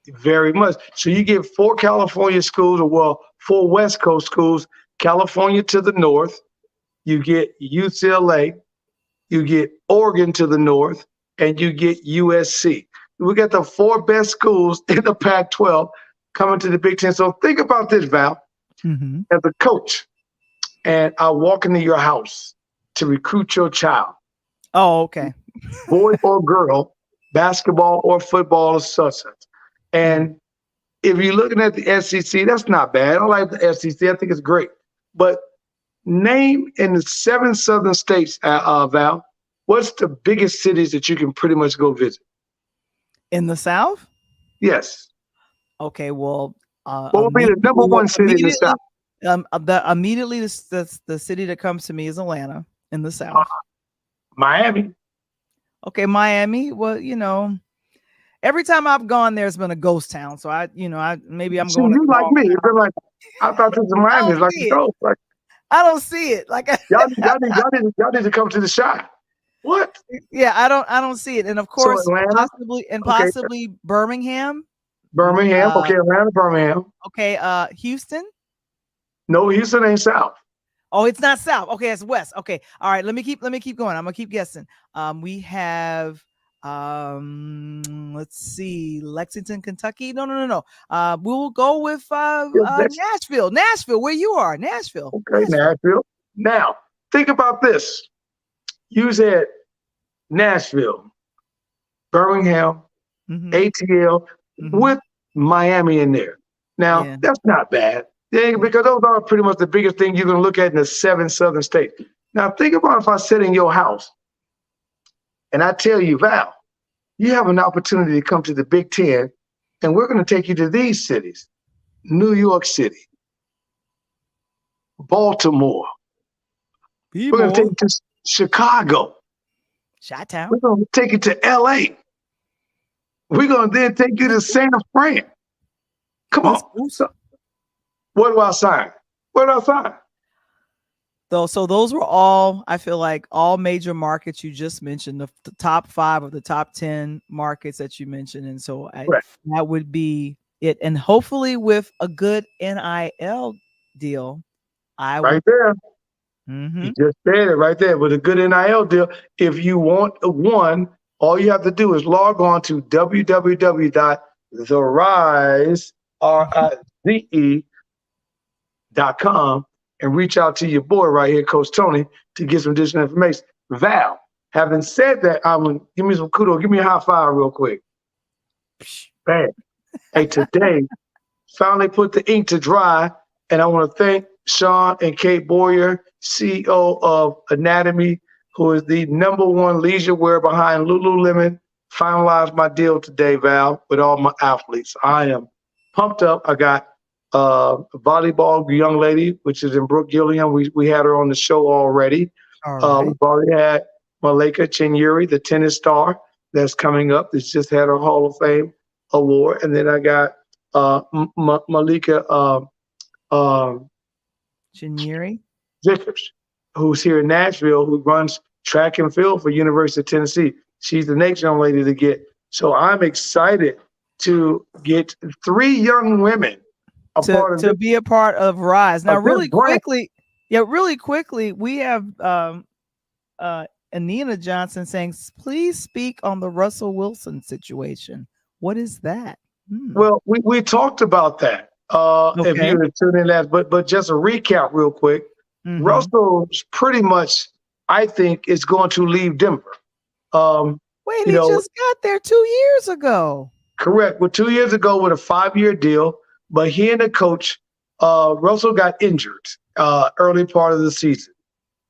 Very much. So you get 4 California schools, or well, 4 West Coast schools, California to the north, you get UCLA, you get Oregon to the north, and you get USC. We got the 4 best schools in the Pac-12 coming to the Big Ten. So think about this, Val. Hmm. As a coach, and I walk into your house to recruit your child, Oh, okay. boy or girl, basketball or football or such. Mm. And if you're looking at the SEC, that's not bad. I like the SEC. I think it's great. But Name in the 7 southern states, Val, what's the biggest cities that you can pretty much go visit? In the South? Yes. Okay, well, What would be the number one city in the South? immediately the city that comes to me is Atlanta in the Uh, South. Miami. Okay, Miami. Well, every time I've gone there, it's been a ghost town. So maybe I'm See, going to you the like wrong. me. It's been like, I thought this was I Miami. don't It's like see a it. ghost. Like, I don't see it. Like, y'all need to come to the shot. What? yeah, I don't see it. And of So course, Atlanta, okay, possibly Birmingham. Birmingham, Uh, okay, Atlanta, Birmingham. okay, Houston. No, Houston ain't South. Oh, it's not South. Okay, it's West. Okay. All right, let me keep going. I'm gonna keep guessing. We have let's see, Lexington, Kentucky. No. We'll go with Nashville. Nashville, where you are. Nashville. Okay, Nashville. Now, think about this. You said Nashville, Birmingham, Mm-hmm. ATL, with Miami in there. Now, Yeah. that's not bad. Yeah, because those are pretty much the biggest thing you're going to look at in the 7 southern states. Now, think about if I sit in your house and I tell you, Val, you have an opportunity to come to the Big Ten, and we're going to take you to these cities: New York City, Baltimore. We're going to take you to Chicago. Chi-town. We're going to take you to LA. We're going to then take you to San Fran. Come on. So, what do I sign? What do I sign? So those were all, I feel like, all major markets you just mentioned, the top 5 of the top 10 markets that you mentioned. And so that would be it. And hopefully with a good NIL deal, there. Mm-hmm. You just said it right there. With a good NIL deal, if you want one, all you have to do is log on to www.therize.com and reach out to your boy right here, Coach Tony, to get some additional information. Val, having said that, I'm gonna give me some kudos. Give me a high five real quick. Bam. Hey, today finally put the ink to dry, and I want to thank Sean and Kate Boyer, CEO of Anatomy, who is the #1 leisure wear behind Lululemon. Finalized my deal today, Val, with all my athletes. I am pumped up. I got a volleyball young lady, which is in Brooke Gilliam. We had her on the show already. All right. We've already had Malika Chinyeri, the tennis star, that's coming up. That's just had her Hall of Fame award. And then I got Malika Chinyeri Jacobs, who's here in Nashville, who runs track and field for University of Tennessee. She's the next young lady to get. So I'm excited to get 3 young women to be a part of Rise. Now, really quickly, we have Anina Johnson saying, please speak on the Russell Wilson situation. What is that? Well, we talked about that. If you were tuning in that, but just a recap real quick. Russell's pretty much, I think, is going to leave Denver. Wait, he just got there 2 years ago. Correct. Well, 2 years ago with a 5-year deal, but he and the coach, Russell got injured early part of the season.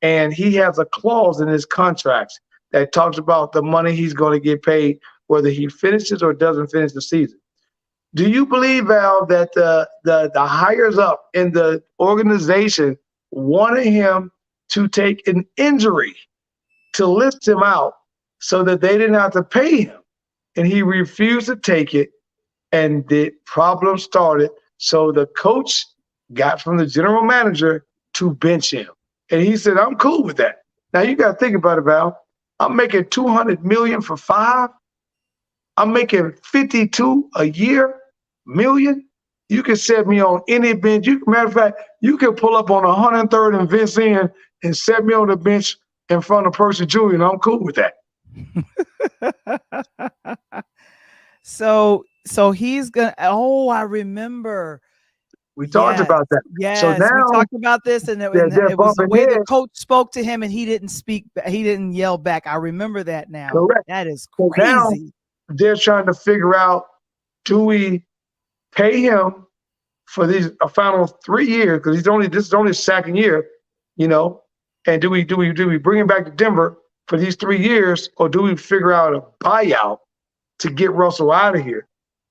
And he has a clause in his contracts that talks about the money he's going to get paid, whether he finishes or doesn't finish the season. Do you believe, Val, that the higher up in the organization wanted him to take an injury to lift him out so that they didn't have to pay him? And he refused to take it, and the problem started. So the coach got from the general manager to bench him. And he said, I'm cool with that. Now you got to think about it, Val. I'm making $200 million for 5. I'm making 52 a year million. You can set me on any bench. Matter of fact, you can pull up on 103rd and Vince End and set me on the bench in front of Percy Jr. and I'm cool with that. So he's gonna. Oh, I remember. We talked about that. Yes, so now, we talked about this, and it was the way the coach spoke to him, and he didn't speak. He didn't yell back. I remember that now. Correct. That is crazy. So now they're trying to figure out: do we pay him for these final 3 years? Because this is only his second year. you know, and do we bring him back to Denver for these 3 years, or do we figure out a buyout to get Russell out of here?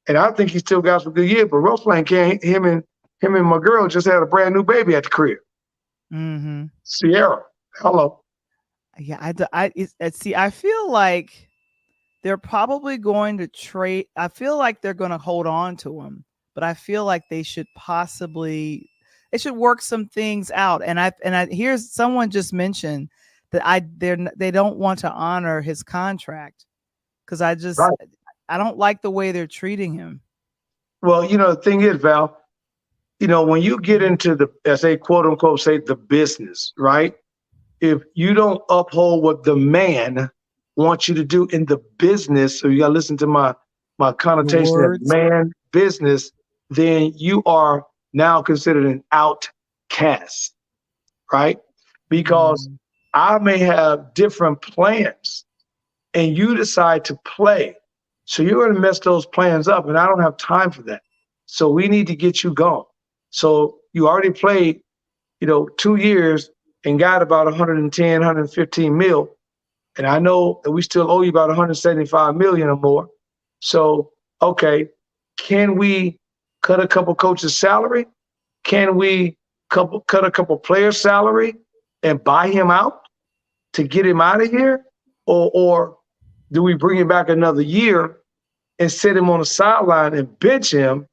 And I think he still got some good years, but Russell ain't can't him and my girl just had a brand new baby at the crib. Mm-hmm. Sierra, hello. Yeah, see. I feel like they're probably going to trade. I feel like they're going to hold on to him, but I feel like they should work some things out. And I here's someone just mentioned that they don't want to honor his contract because Right. I don't like the way they're treating him. Well, the thing is, Val, when you get into the, as they quote unquote say, the business, right? If you don't uphold what the man wants you to do in the business, so you got to listen to my Your connotation as words. man business, then you are now considered an outcast, right? Because Mhm. I may have different plans and you decide to play. So you're going to mess those plans up, and I don't have time for that. So we need to get you going. So you already played, 2 years and got about 110, 115 mil. And I know that we still owe you about 175 million or more. So, okay, can we cut a couple coaches' salary? Can we cut a couple players' salary and buy him out to get him out of here? Or do we bring him back another year and sit him on the sideline and bench him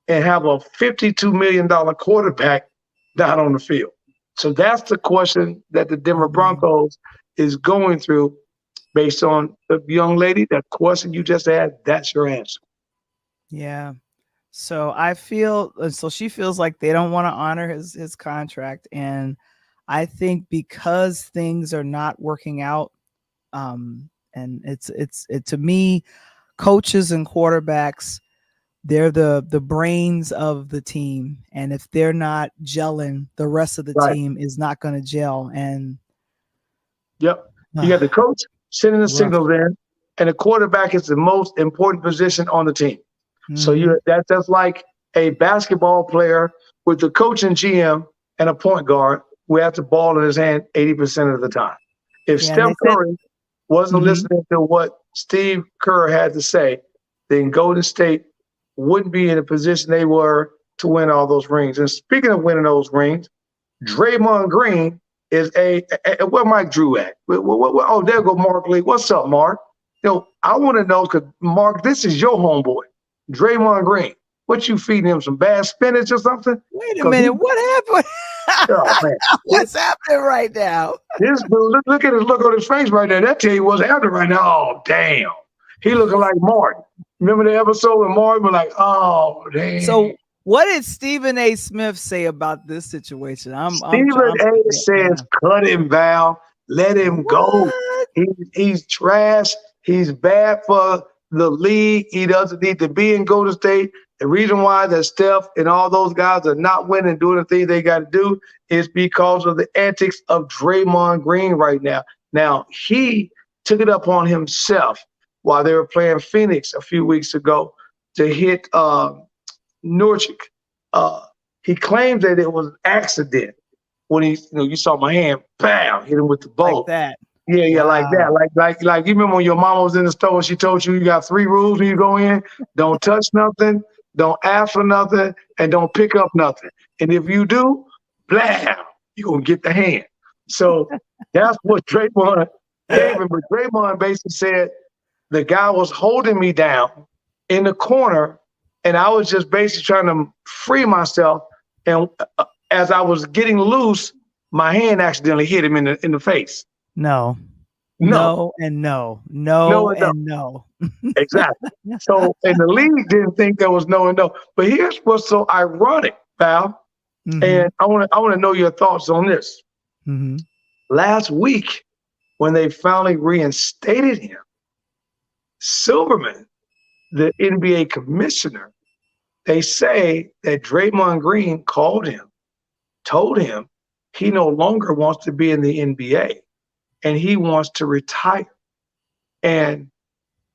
and have a $52 million quarterback down on the field? So that's the question that the Denver Mhm. Broncos is going through based on the young lady, that question you just had. That's your answer. Yeah. So she feels like they don't want to honor his contract, and I think because things are not working out, and to me, coaches and quarterbacks, they're the brains of the team, and if they're not gelling, the rest of the Right. team is not going to gel, and Yep. You got the uh, coach sending the rough. signals in, and the quarterback is the most important position on the team. So Hmm. that's just like a basketball player with the coach and GM and a point guard who has the ball in his hand 80% of the time. If Yeah, and Steph they said, Curry wasn't hmm listening to what Steve Kerr had to say, then Golden State wouldn't be in the position they were to win all those rings. And speaking of winning those rings, Draymond Green is where Mike Drew at? Oh, there go Mark Lee. What's up, Mark? I want to know because Mark, this is your homeboy, Draymond Green. What you feeding him, some bad spinach or something? wait a Because minute, what happened? oh man, What's happening right now? look at his look on his face right there. That tell you what's happening right now. Oh damn, he looking like Martin. Remember the episode when Martin was like, oh damn. So, what did Stephen A. Smith say about this situation? Stephen A. says, Yeah. cut him, Val. Let him go. What? He's trash. He's bad for the league. He doesn't need to be in Golden State. The reason why that Steph and all those guys are not winning, doing the things they got to do, is because of the antics of Draymond Green right now. Now, he took it up on himself while they were playing Phoenix a few weeks ago to hit Norchik. Uh, he claims that it was an accident when you saw my hand, bam, hit him with the Like bowl. that? Yeah, yeah, like that. Wow. Like you remember when your mama was in the store and she told you got 3 rules when you go in: don't touch nothing, don't ask for nothing, and don't pick up nothing. And if you do, blam, you're gonna get the hand. So that's what Draymond gave him. But Draymond basically said the guy was holding me down in the corner, and I was just basically trying to free myself. And as I was getting loose, my hand accidentally hit him in the face. No. No, No and no. no, No and no, and no. exactly. So, and the league didn't think there was no and no. But here's what's so ironic, Val, Hmm. and I want to know your thoughts on this. Hmm. Last week, when they finally reinstated him, Silverman, the NBA commissioner, they say that Draymond Green called him, told him he no longer wants to be in the NBA and he wants to retire. And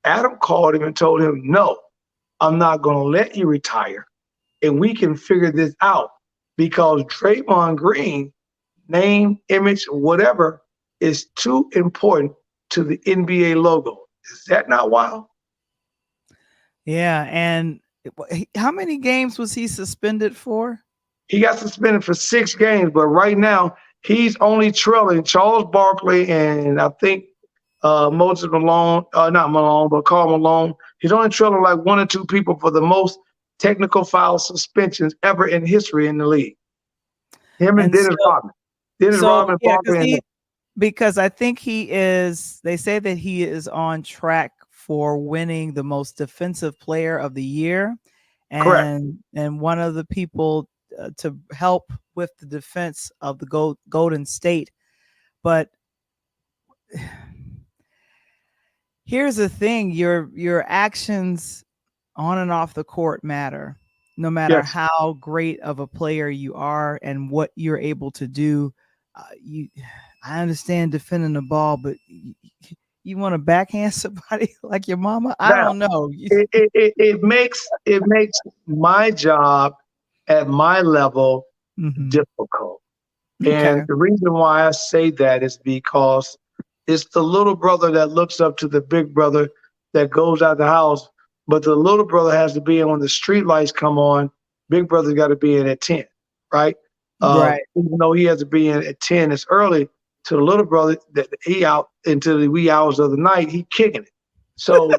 Adam called him and told him, no, I'm not going to let you retire. And we can figure this out because Draymond Green name, image, whatever is too important to the NBA logo. Is that not wild? Yeah, and how many games was he suspended for? He got suspended for 6 games, but right now he's only trailing Charles Barkley and I think Moses Malone, not Malone, but Karl Malone. He's only trailing like one or two people for the most technical foul suspensions ever in history in the league. Him and And Dennis Rodman. Dennis Rodman, yeah, Barkley, and because I think he is. They say that he is on track for winning the most defensive player of the year, correct. and one of the people to help with the defense of the Golden State. But here's the thing: your actions on and off the court matter. No matter Yes. how great of a player you are and what you're able to do, I understand defending the ball, but you want to backhand somebody like your mama? I Now don't know. it makes my job at my level Mhm. difficult. And Okay. the reason why I say that is because it's the little brother that looks up to the big brother that goes out the house, but the little brother has to be in when the street lights come on. Big brother's got to be in at 10, right? Right. Even though he has to be in at 10, it's early to the little brother that he out into the wee hours of the night, he kicking it. So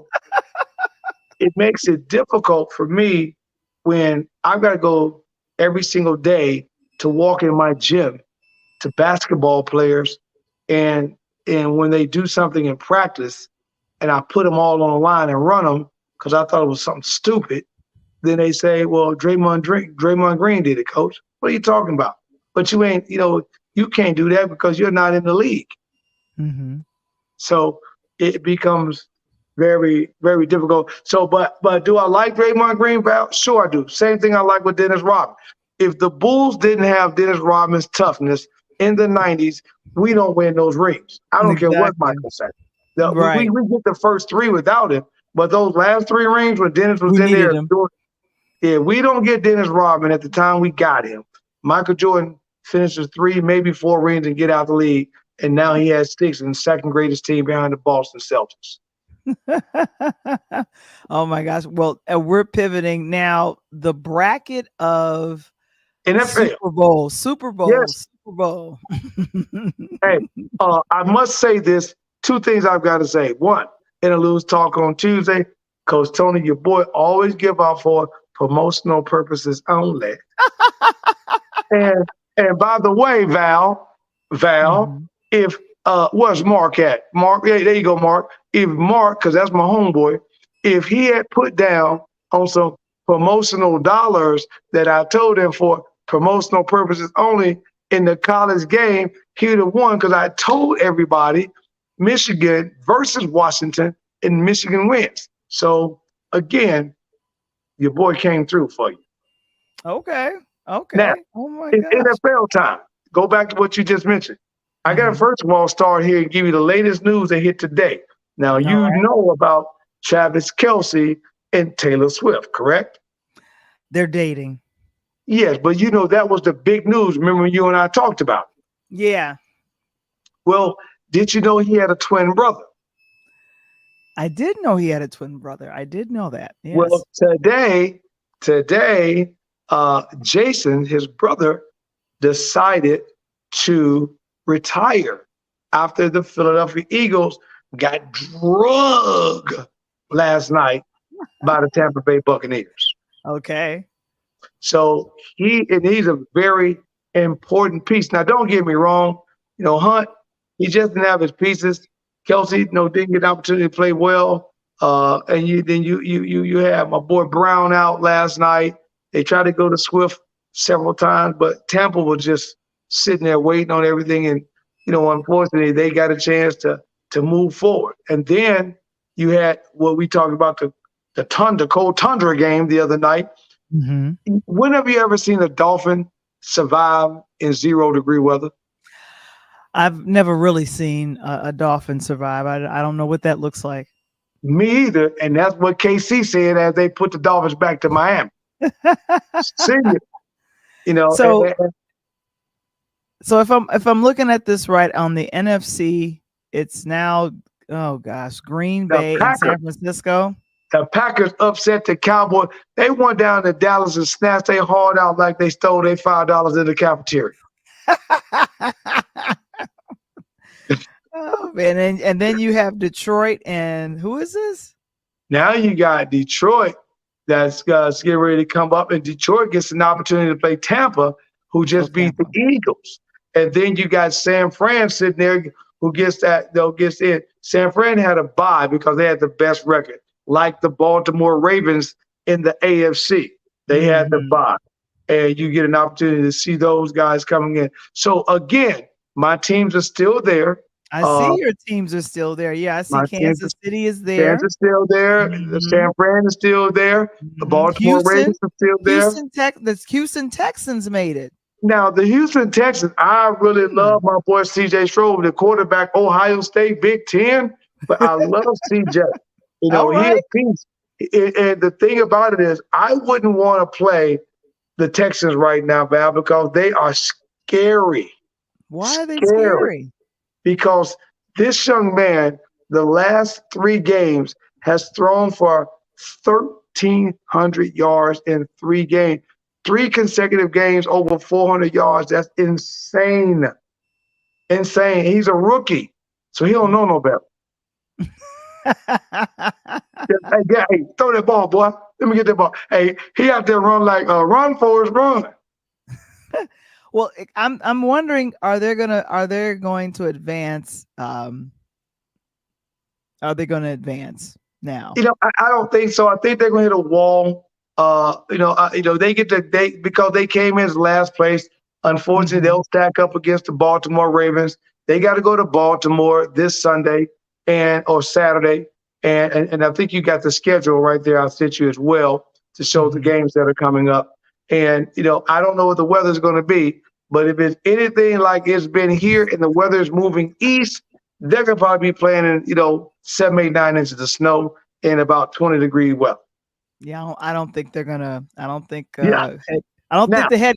it makes it difficult for me when I've got to go every single day to walk in my gym to basketball players and when they do something in practice and I put them all on the line and run them because I thought it was something stupid, then they say, well, Draymond Green did it, coach. What are you talking about? But you ain't, you can't do that because you're not in the league. Mhm. So it becomes very, very difficult. So, but do I like Draymond Green, Val? Sure I do. Same thing I like with Dennis Rodman. If the Bulls didn't have Dennis Rodman's toughness in the 90s, we don't win those rings. I don't care what Exactly. Michael said. Right. We get the first three without him, but those last three rings when Dennis was We in needed there him. doing, yeah, we don't get Dennis Rodman at the time we got him. Michael Jordan finishes 3, maybe 4 rings and get out the league, and now he has 6 and second greatest team behind the Boston Celtics. Oh my gosh. Well, we're pivoting now. The bracket of NFL, Super Bowl, Super Bowl, yes. Super Bowl. Hey, I must say this. 2 things I've got to say. One, Interludes Talk on Tuesday. Coach Tony, your boy, always give out for promotional purposes only. And by the way, Val, Mhm. if where's Mark at? Mark, yeah, there you go, Mark. If Mark, because that's my homeboy, if he had put down on some promotional dollars that I told him for promotional purposes only in the college game, he would have won because I told everybody Michigan versus Washington and Michigan wins. So again, your boy came through for you. Okay. Now, Okay. Oh my it's gosh. NFL time. Go back to what you just mentioned. I got to Mhm. first of all start here and give you the latest news that hit today. Now, All you right. know about Travis Kelce and Taylor Swift, correct? They're dating. Yes, but you know that was the big news. Remember you and I talked about it. Yeah. Well, did you know he had a twin brother? I did know he had a twin brother. I did know that. Well, Yes. today, Jason, his brother, decided to retire after the Philadelphia Eagles got drugged last night by the Tampa Bay Buccaneers. Okay. So he's a very important piece. Now, don't get me wrong, Hunt, he just didn't have his pieces. Kelsey, didn't get an opportunity to play well. And you have my boy Brown out last night. They tried to go to Swift several times, but Tampa was just sitting there waiting on everything. And unfortunately, they got a chance to move forward. And then you had what we talked about the cold tundra game the other night. Mhm. When have you ever seen a dolphin survive in 0-degree weather? I've never really seen a dolphin survive. I don't know what that looks like. Me either. And that's what KC said as they put the Dolphins back to Miami. See you. You know, So So if I'm looking at this right on the NFC, it's now, oh gosh, Green The Bay and Packers, San Francisco. the Packers upset the Cowboys. They went down to Dallas and snatched their heart out like they stole their $5 in the cafeteria. Oh man, and then you have Detroit, and who is this? Now you got Detroit that's getting ready to come up, and Detroit gets an opportunity to play Tampa, who Oh, just beat the Tampa. Eagles. And then you got San Fran sitting there who gets that, they'll gets in. San Fran had a bye because they had the best record, like the Baltimore Ravens in the AFC. They had the Hmm. bye. And you get an opportunity to see those guys coming in. So again, my teams are still there. I see Uh, your teams are still there. Yeah, I see my teams are Kansas City is Kansas there. is still there. Hmm. San Fran is still there. The Baltimore Houston, Ravens are still there. The Houston Texans made it. Now, the Houston Texans, I really love Hmm. my boy CJ Stroud, the quarterback, Ohio State, Big Ten, but I love CJ. You know, All he a right. piece. And the thing about it is, I wouldn't want to play the Texans right now, Val, because they are scary. Why are they Scary. scary? Because this young man, the last 3 games, has thrown for 1,300 yards in 3 games. 3 consecutive games over 400 yards. That's insane. Insane. He's a rookie, so he don't know no better. Hey, yeah, hey, throw that ball, boy. Let me get that ball. Hey, he out there run like run, Forrest, run. Well, I'm wondering, are they going to advance? Are they going to advance now? I don't think so. I think they're going to hit a wall. They get they because they came in as last place. Unfortunately, Hmm. they'll stack up against the Baltimore Ravens. They got to go to Baltimore this Sunday and or Saturday, and I think you got the schedule right there. I'll sent you as well to show the Hmm. games that are coming up. And I don't know what the weather's going to be, but if it's anything like it's been here and the weather is moving east, they're gonna probably be playing in 7, 8, 9 inches of snow in about 20-degree weather. Yeah, I don't think they're gonna. I don't think. Yeah. I don't Now, think the head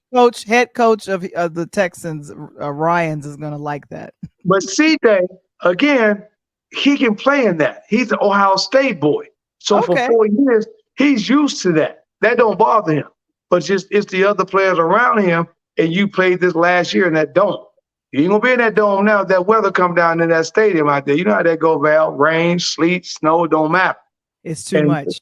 coach of the Texans, Ryans, is gonna like that. but CJ again, he can play in that. He's an Ohio State boy, so for Okay. 4 years he's used to that. That don't bother him. But just it's the other players around him, and you played this last year in that dome. You ain't gonna be in that dome now. If that weather come down in that stadium out there. You know how that go, Val. Rain, sleet, snow, don't matter. It's too And much.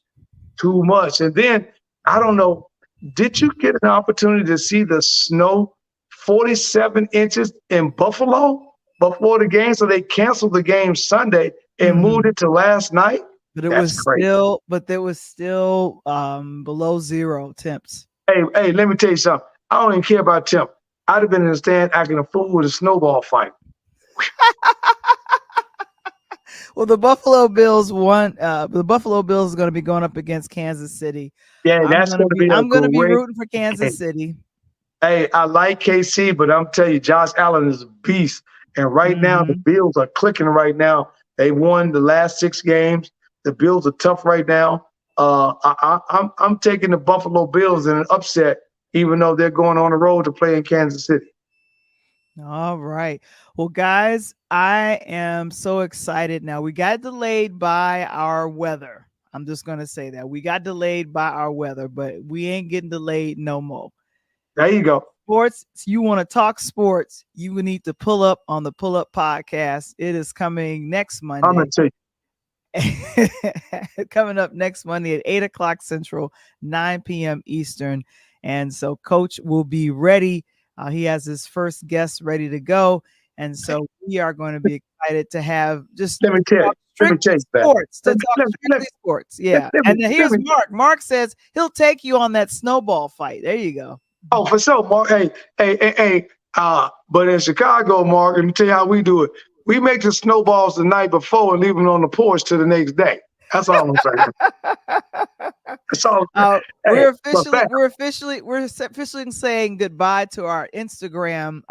too much. And then I don't know, did you get an opportunity to see the snow 47 inches in Buffalo before the game? So they canceled the game Sunday and moved Hmm. it to last night. But it That's was crazy. still, but there was still below zero temps. Hey, let me tell you something. I don't even care about temp. I'd have been in the stand acting a fool with a snowball fight. Well, the Buffalo Bills won. The Buffalo Bills is going to be going up against Kansas City. Yeah, I'm that's gonna going to be. be a I'm gonna be great rooting for game. Kansas City. Hey, I like KC, but I'm telling you, Josh Allen is a beast. And right now, the Hmm. Bills are clicking right now. They won the last 6 games. The Bills are tough right now. I'm taking the Buffalo Bills in an upset, even though they're going on the road to play in Kansas City. All right. Well, guys, I am so excited now. We got delayed by our weather. I'm just going to say that. We got delayed by our weather, but we ain't getting delayed no more. There you go. Sports, you want to talk sports, you need to pull up on the Pull Up podcast. It is coming next I'm going Monday. to tell you. Coming up next Monday at 8 o'clock Central, 9 p.m. Eastern. And so Coach will be ready. He has his first guest ready to go. And so we are going to be excited to have just Let me tell you. talk Let me strictly tell you that. sports, to Let me, talk let me, let strictly sports. Yeah. let me, And then let here's me, Mark. Mark says he'll take you on that snowball fight. There you go. oh, for sure, Mark. Hey. But in Chicago, Mark, let me tell you how we do it. We make the snowballs the night before and leave them on the porch till the next day. That's all I'm saying. That's all. Hey, but back. We're officially saying goodbye to our Instagram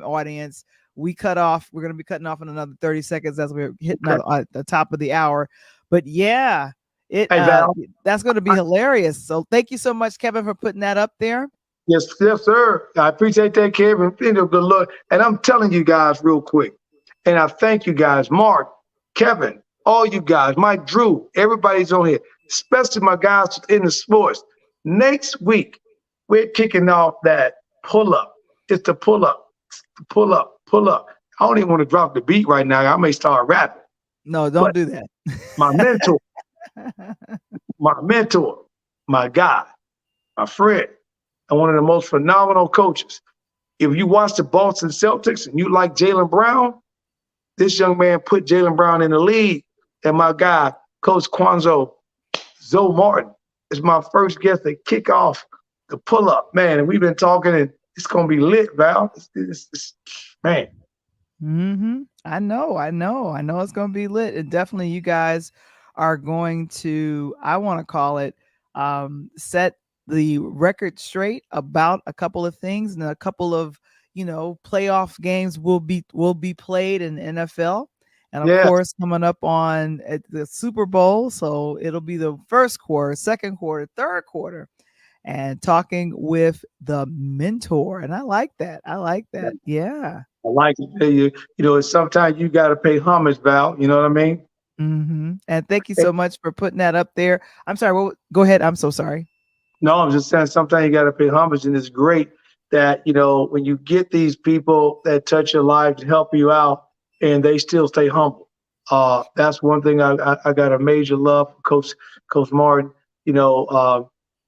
audience. We cut off. We're going to be cutting off in another 30 seconds as we're hitting Okay. at the top of the hour. But yeah, Hey, Val. that's going to be I, hilarious. So thank you so much, Kevin, for putting that up there. Yes, yes, sir. I appreciate that, Kevin. Good luck. And I'm telling you guys real quick, and I thank you guys, Mark, Kevin, all you guys, Mike, Drew, everybody's on here, especially my guys in the sports. Next week, we're kicking off that pull up. It's the pull up, pull up, pull up. I don't even want to drop the beat right now. I may start rapping. No, don't But do that. my mentor, my mentor, my guy, my friend, and one of the most phenomenal coaches. If you watch the Boston Celtics and you like Jaylen Brown, this young man put Jaylen Brown in the league. And my guy, Coach Quanzo Zoe Martin, is my first guest to kick off the pull up, man. And we've been talking, and it's gonna be lit, Val. Man. I know it's going to be lit. And definitely you guys are going to, I want to call it, set the record straight about a couple of things, and a couple of, playoff games will be played in the NFL. And of Yes. course, coming up on the Super Bowl. So it'll be the first quarter, second quarter, third quarter, and talking with the mentor. And I like that. I like that. Yeah. I like it. Sometimes you got to pay homage, Val. You know what I mean? And thank you so much for putting that up there. I'm sorry. Go ahead. I'm so sorry. No, I'm just saying sometimes you got to pay homage, and it's great that when you get these people that touch your life and help you out, and they still stay humble. That's one thing I got a major love for Coach Martin.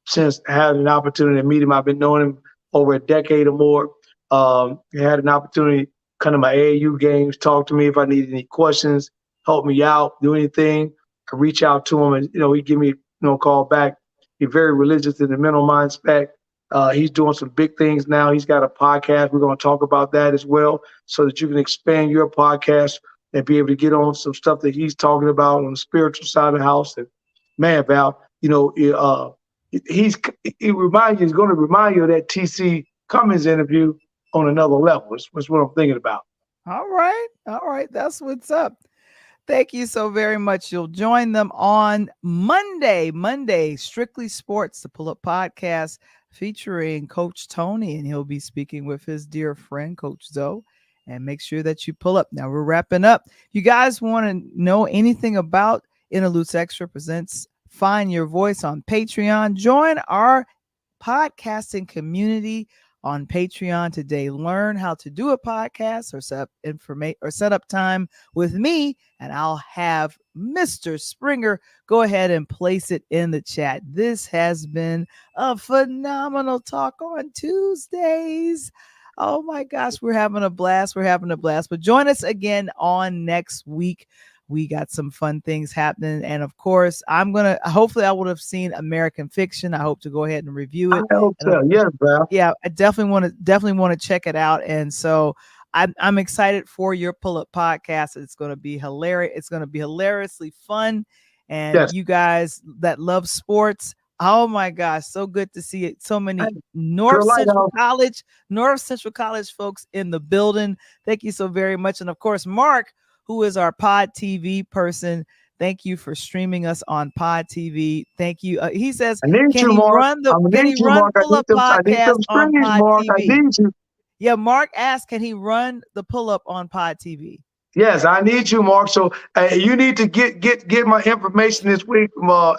Since having an opportunity to meet him, I've been knowing him over a decade or more. Had an opportunity to come to my AAU games, talk to me if I needed any questions, help me out, do anything. I reach out to him, and he give me call back. He's very religious in the mental mind spec. He's doing some big things now. He's got a podcast. We're going to talk about that as well, so that you can expand your podcast and be able to get on some stuff that he's talking about on the spiritual side of the house. And man, Val, he's going to remind you of that TC Cummins interview on another level. That's what I'm thinking about. All right. That's what's up. Thank you so very much. You'll join them on Monday, Strictly Sports, the Pull Up Podcast featuring Coach Tony, and he'll be speaking with his dear friend, Coach Zoe. And make sure that you pull up. Now we're wrapping up. You guys want to know anything about Interludes Extra presents Find Your Voice on Patreon? Join our podcasting community on Patreon today. Learn how to do a podcast or set up time with me, and I'll have Mr. Springer go ahead and place it in the chat. This has been a phenomenal talk on Tuesdays. Oh my gosh, we're having a blast. But join us again on next week. We got some fun things happening. And of course, hopefully I would have seen American Fiction. I hope to go ahead and review it. I hope so. Yes, bro. Yeah, I definitely want to check it out. And so I'm excited for your pull-up podcast. It's going to be hilarious. It's going to be hilariously fun. And Yes. you guys that love sports, oh my gosh, so good to see it. So many North Central College folks in the building. Thank you so very much. And of course, Mark, who is our Pod TV person. Thank you for streaming us on Pod TV. Thank you. He says, can he run pull-up podcast on Pod TV? I need you. Yeah, Mark asked, can he run the pull-up on Pod TV? Yes, I need you, Mark. So you need to get my information this week.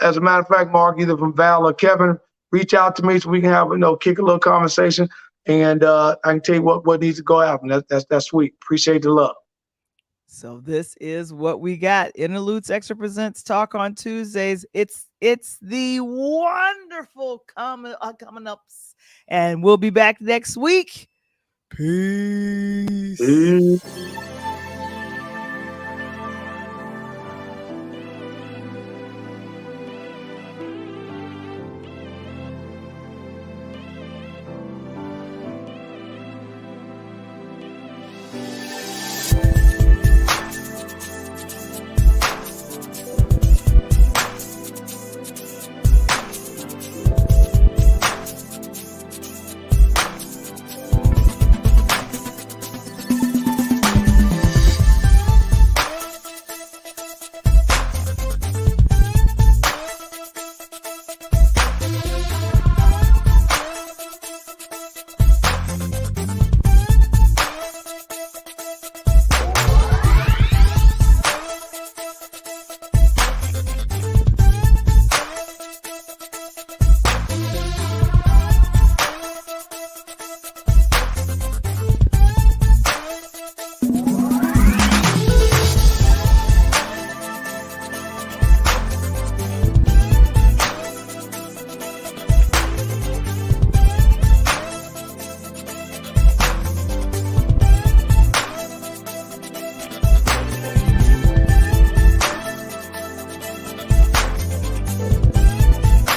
As a matter of fact, Mark, either from Val or Kevin, reach out to me so we can have kick a little conversation, and I can tell you what needs to go happen. That's sweet. Appreciate the love. So this is what we got. Interludes Extra presents Talk on Tuesdays. It's the wonderful coming ups, and we'll be back next week. Peace.